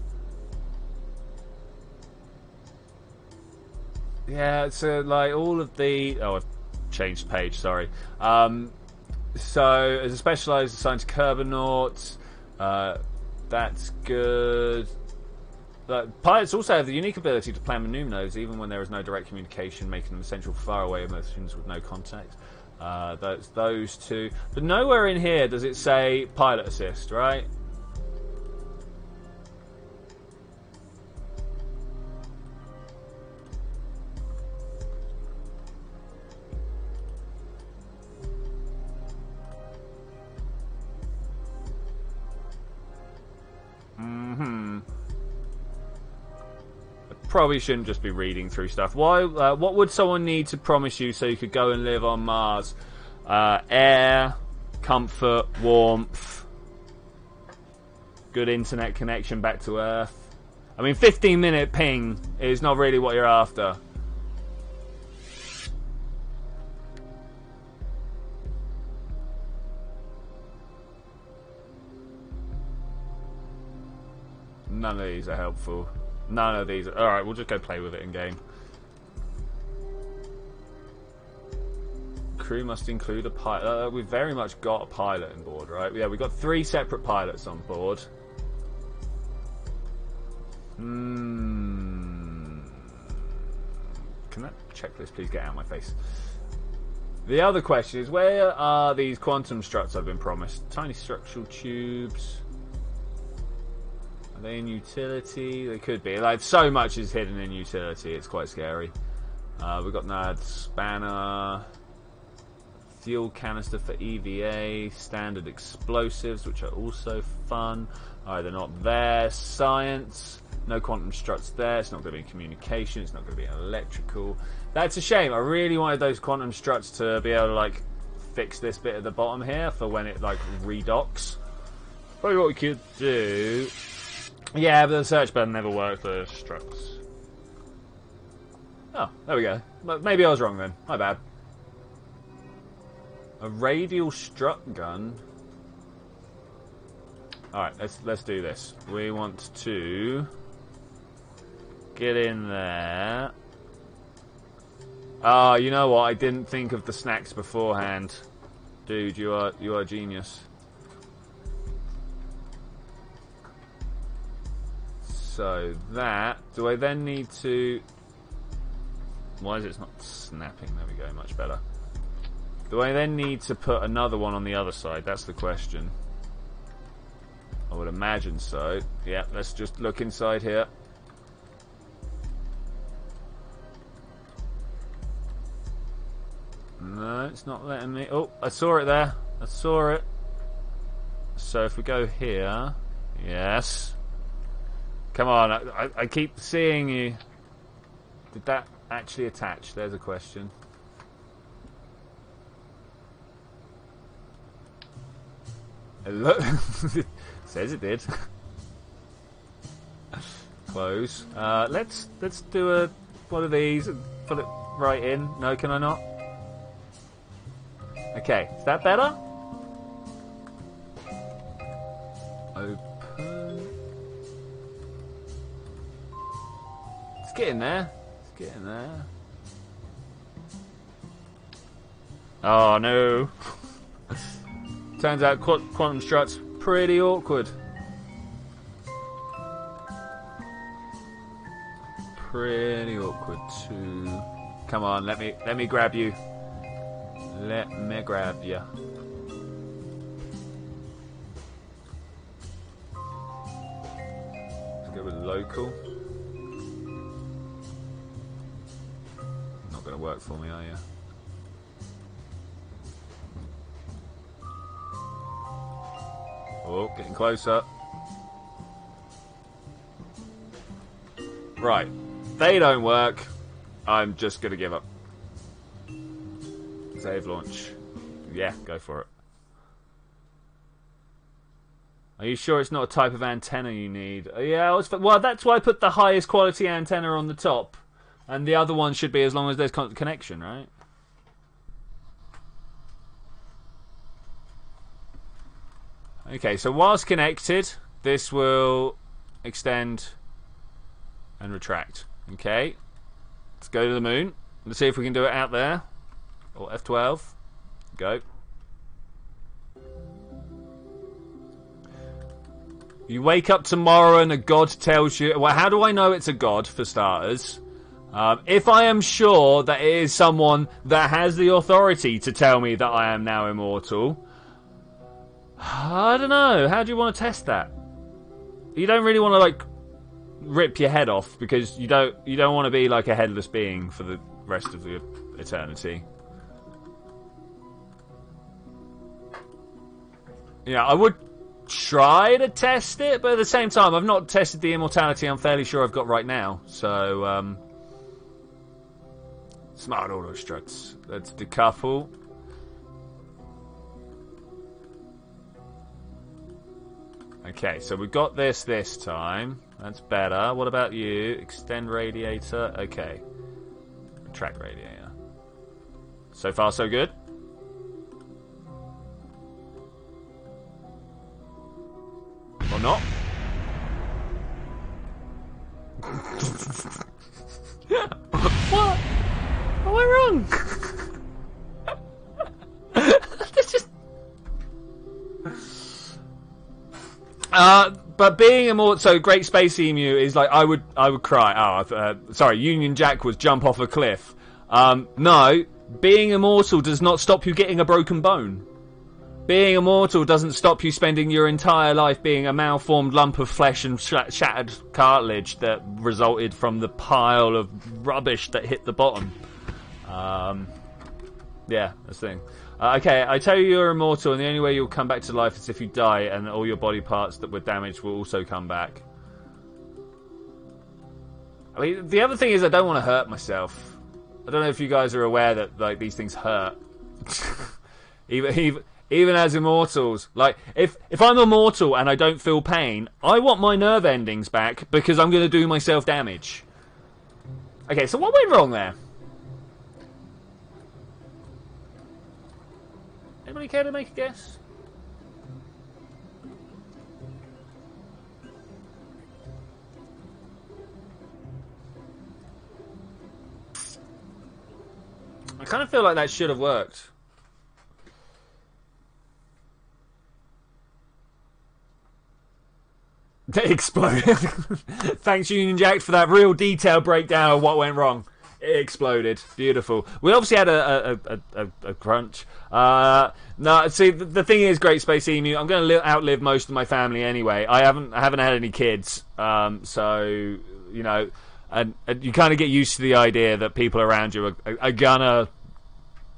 Yeah, so like all of the... Oh, I've changed page, sorry. So, as a specialised assigned to Kerbal, that's good. Pilots also have the unique ability to plan maneuvers even when there is no direct communication, making them essential for faraway missions with no contact. Those two. But nowhere in here does it say pilot assist, right? Probably shouldn't just be reading through stuff. Why? What would someone need to promise you so you could go and live on Mars? Air, comfort, warmth, good internet connection back to Earth. I mean, 15-minute ping is not really what you're after. None of these are helpful. None of these. Alright, we'll just go play with it in game. Crew must include a pilot. We've very much got a pilot on board, right? Yeah, we've got 3 separate pilots on board. Can that checklist please get out of my face? The other question is, where are these quantum struts I've been promised? Tiny structural tubes. Are they in utility? They could be. Like, so much is hidden in utility. It's quite scary. We've got NAD spanner, fuel canister for EVA, standard explosives, which are also fun. Alright, they're not there. Science. No quantum struts there. It's not going to be communication. It's not going to be electrical. That's a shame. I really wanted those quantum struts to be able to, like, fix this bit at the bottom here for when it, like, redocks. Probably what we could do... Yeah, but the search button never worked for struts. Oh, there we go. Maybe I was wrong then. My bad. A radial strut gun. Alright, let's do this. We want to get in there. Ah, you know what? I didn't think of the snacks beforehand. Dude, you are genius. So that, do I then need to... Why is it not snapping? There we go, much better. Do I then need to put another one on the other side? That's the question. I would imagine so. Yeah, let's just look inside here. No, it's not letting me... Oh, I saw it there. I saw it. So if we go here... Yes... Come on, I keep seeing you. Did that actually attach? There's a question. Look, says it did. Close. Let's do one of these and put it right in. No, can I not? Okay, is that better? Open. It's getting there. It's getting there. Oh no. Turns out quantum strut's pretty awkward. Pretty awkward too. Come on, let me grab you. Let me grab you. Let's go with local. Not gonna work for me, are you? Oh, getting closer. Right. They don't work. I'm just going to give up. Save launch. Yeah, go for it. Are you sure it's not a type of antenna you need? Yeah, well, that's why I put the highest quality antenna on the top. And the other one should be as long as there's connection, right? Okay, so whilst connected, this will extend and retract. Okay, let's go to the moon. Let's see if we can do it out there. Or F12. Go. You wake up tomorrow and a god tells you... Well, how do I know it's a god, for starters? If I am sure that it is someone that has the authority to tell me that I am now immortal... I don't know. How do you want to test that? You don't really want to like rip your head off because you don't want to be like a headless being for the rest of the eternity. Yeah, I would try to test it, but at the same time, I've not tested the immortality I'm fairly sure I've got right now. So, smart auto struts. Let's decouple. Okay, so we've got this time. That's better. What about you? Extend radiator. Okay. Retract radiator. So far, so good. Or not. What? Am I wrong? That's just... But being immortal, so Great Space Emu is like I would cry. Oh, sorry, Union Jack was jump off a cliff. No, being immortal does not stop you getting a broken bone. Being immortal doesn't stop you spending your entire life being a malformed lump of flesh and shattered cartilage that resulted from the pile of rubbish that hit the bottom. Yeah, that's the thing. Okay, I tell you you're immortal, and the only way you'll come back to life is if you die, and all your body parts that were damaged will also come back. I mean, the other thing is I don't want to hurt myself. I don't know if you guys are aware that like these things hurt. Even as immortals, like if I'm immortal and I don't feel pain, I want my nerve endings back because I'm going to do myself damage. Okay, so what went wrong there? Anybody care to make a guess? I kind of feel like that should have worked. It exploded. Thanks, Union Jack, for that real detailed breakdown of what went wrong. It exploded. Beautiful. We obviously had a crunch. No, see, the thing is, Great Space Emu, I'm going to outlive most of my family anyway. I haven't had any kids, so you know, and you kind of get used to the idea that people around you are gonna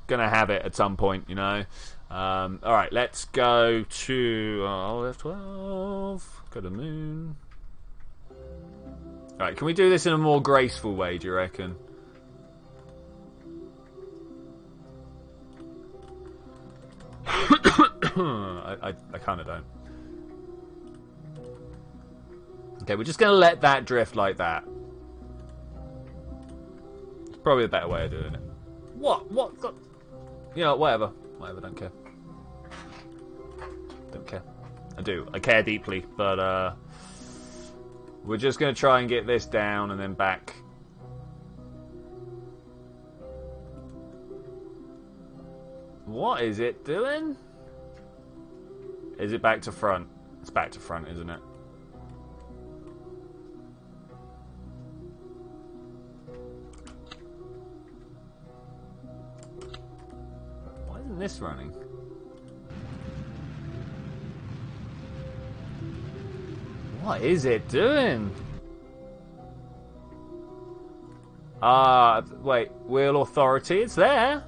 have it at some point, you know. All right, let's go to F12. Go to moon. All right, can we do this in a more graceful way? Do you reckon? I kind of don't. Okay, we're just going to let that drift like that. It's probably a better way of doing it. What? What? God. You know, whatever. Whatever, don't care. Don't care. I do. I care deeply, but we're just going to try and get this down and then back. What is it doing? Is it back to front? It's back to front, isn't it? Why isn't this running? What is it doing? Wait, wheel authority, it's there.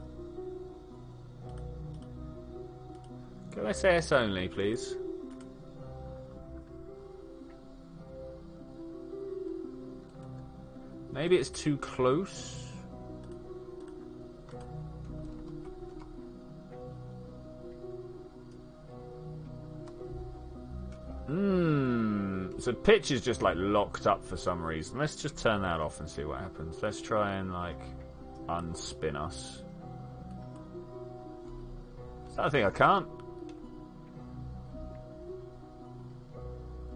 Go SAS only, please. Maybe it's too close. So pitch is just like locked up for some reason. Let's just turn that off and see what happens. Let's try and like unspin us. I think I can't.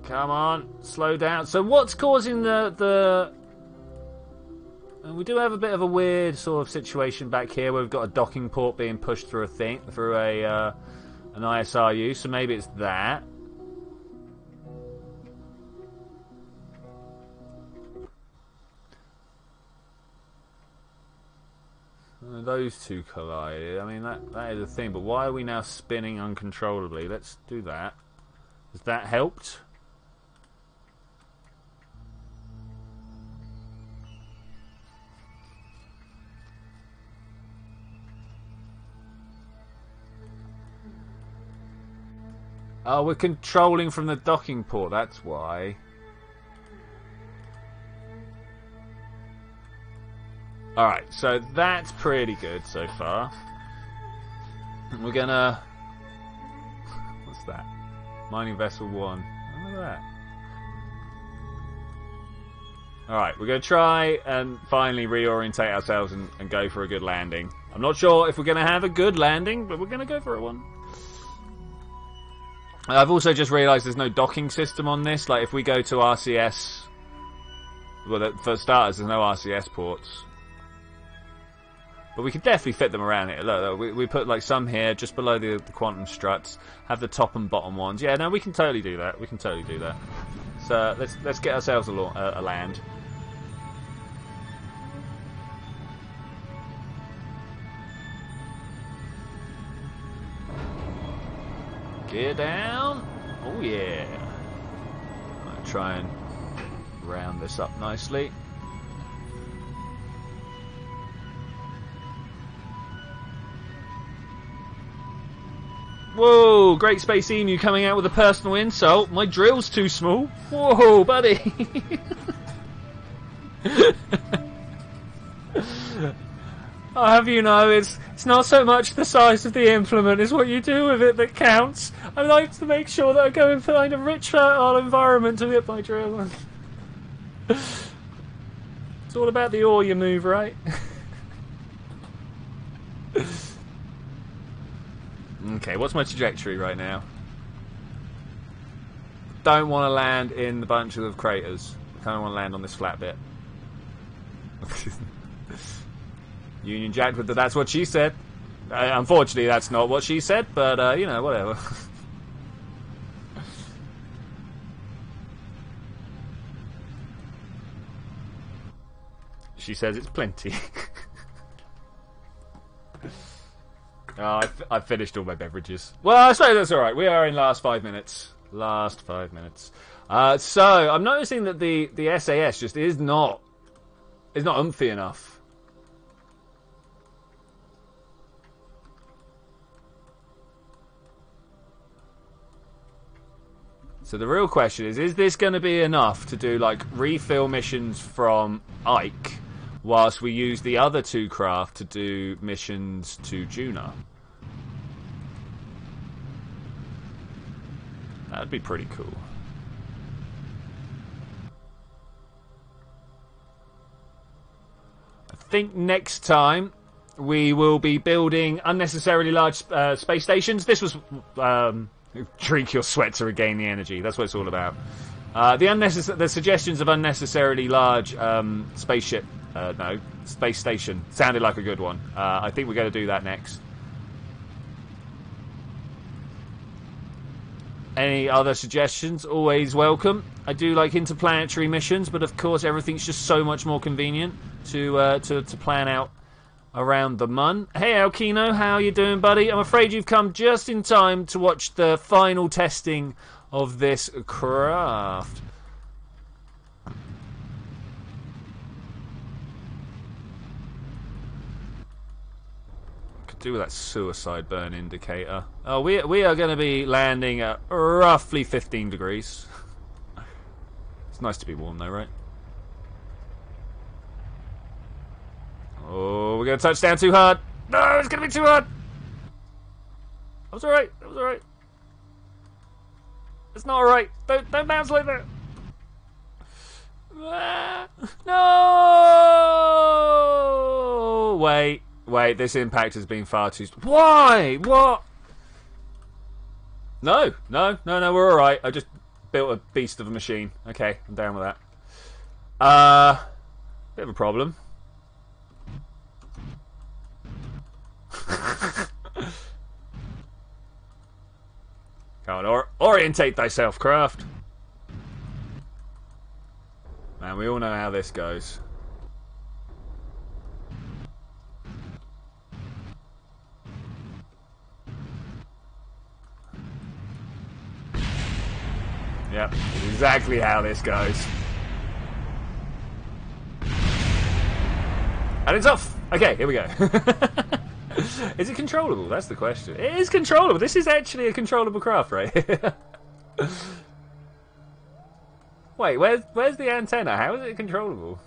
Come on, slow down. So what's causing the... We do have a bit of a weird sort of situation back here where we've got a docking port being pushed through an ISRU, so maybe it's that. Those two collided. I mean, that is a thing, but why are we now spinning uncontrollably? Let's do that. Has that helped? Oh, we're controlling from the docking port, that's why. Alright, so that's pretty good so far. We're gonna... What's that? Mining Vessel 1. Oh, look at that. Alright, we're gonna try and finally reorientate ourselves and go for a good landing. I'm not sure if we're gonna have a good landing, but we're gonna go for one. I've also just realised there's no docking system on this. Like, if we go to RCS... Well, for starters, there's no RCS ports. But we could definitely fit them around it. Look, we put like some here, just below the quantum struts. Have the top and bottom ones. Yeah, no, we can totally do that. We can totally do that. So let's get ourselves a land. Gear down. Oh yeah. I'll try and round this up nicely. Whoa, Great Space Emu coming out with a personal insult. My drill's too small. Whoa, buddy. I'll have you know, it's not so much the size of the implement, it's what you do with it that counts. I like to make sure that I go and find a rich, fertile environment to get my drill on. It's all about the ore you move, right? Okay, what's my trajectory right now? Don't want to land in the bunch of craters. I kind of want to land on this flat bit. Union Jack, but that's what she said. Unfortunately, that's not what she said, but, you know, whatever. She says it's plenty. Oh, I've finished all my beverages. Well, I suppose that's alright. We are in last 5 minutes. Last 5 minutes. So, I'm noticing that the SAS just is not umphy enough. So the real question is this going to be enough to do, like, refill missions from Ike, whilst we use the other two craft to do missions to Juna? That'd be pretty cool. I think next time we will be building unnecessarily large space stations. This was drink your sweat to regain the energy. That's what it's all about. The suggestions of unnecessarily large spaceship, space station sounded like a good one. I think we're going to do that next. Any other suggestions? Always welcome. I do like interplanetary missions, but of course everything's just so much more convenient to plan out around the mun. Hey Alkino, how you doing, buddy? I'm afraid you've come just in time to watch the final testing of this craft. Could do with that suicide burn indicator. Oh, we are going to be landing at roughly 15 degrees. It's nice to be warm though, right? Oh, we're going to touch down too hard. No, it's going to be too hard. That was alright. That was alright. It's not alright. Don't bounce like that. No! Wait. This impact has been far too... Why? What? No. We're alright. I just built a beast of a machine. Okay, I'm down with that. Bit of a problem. Come on, orientate thyself, craft. Man, we all know how this goes. Yep, exactly how this goes. And it's off! Okay, here we go. Is it controllable? That's the question. It is controllable. This is actually a controllable craft, right? Wait, where's the antenna? How is it controllable?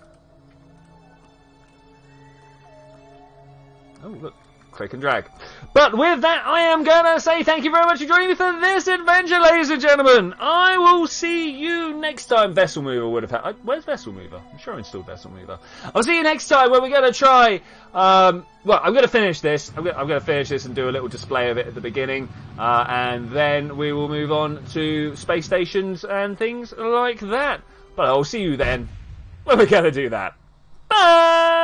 Oh, look. Click and drag. But with that, I am going to say thank you very much for joining me for this adventure, ladies and gentlemen. I will see you next time. Vessel Mover would have had... Where's Vessel Mover? I'm sure I installed Vessel Mover. I'll see you next time where we're going to try... well, I'm going to finish this. I'm going to finish this and do a little display of it at the beginning. And then we will move on to space stations and things like that. But I'll see you then when we're going to do that. Bye!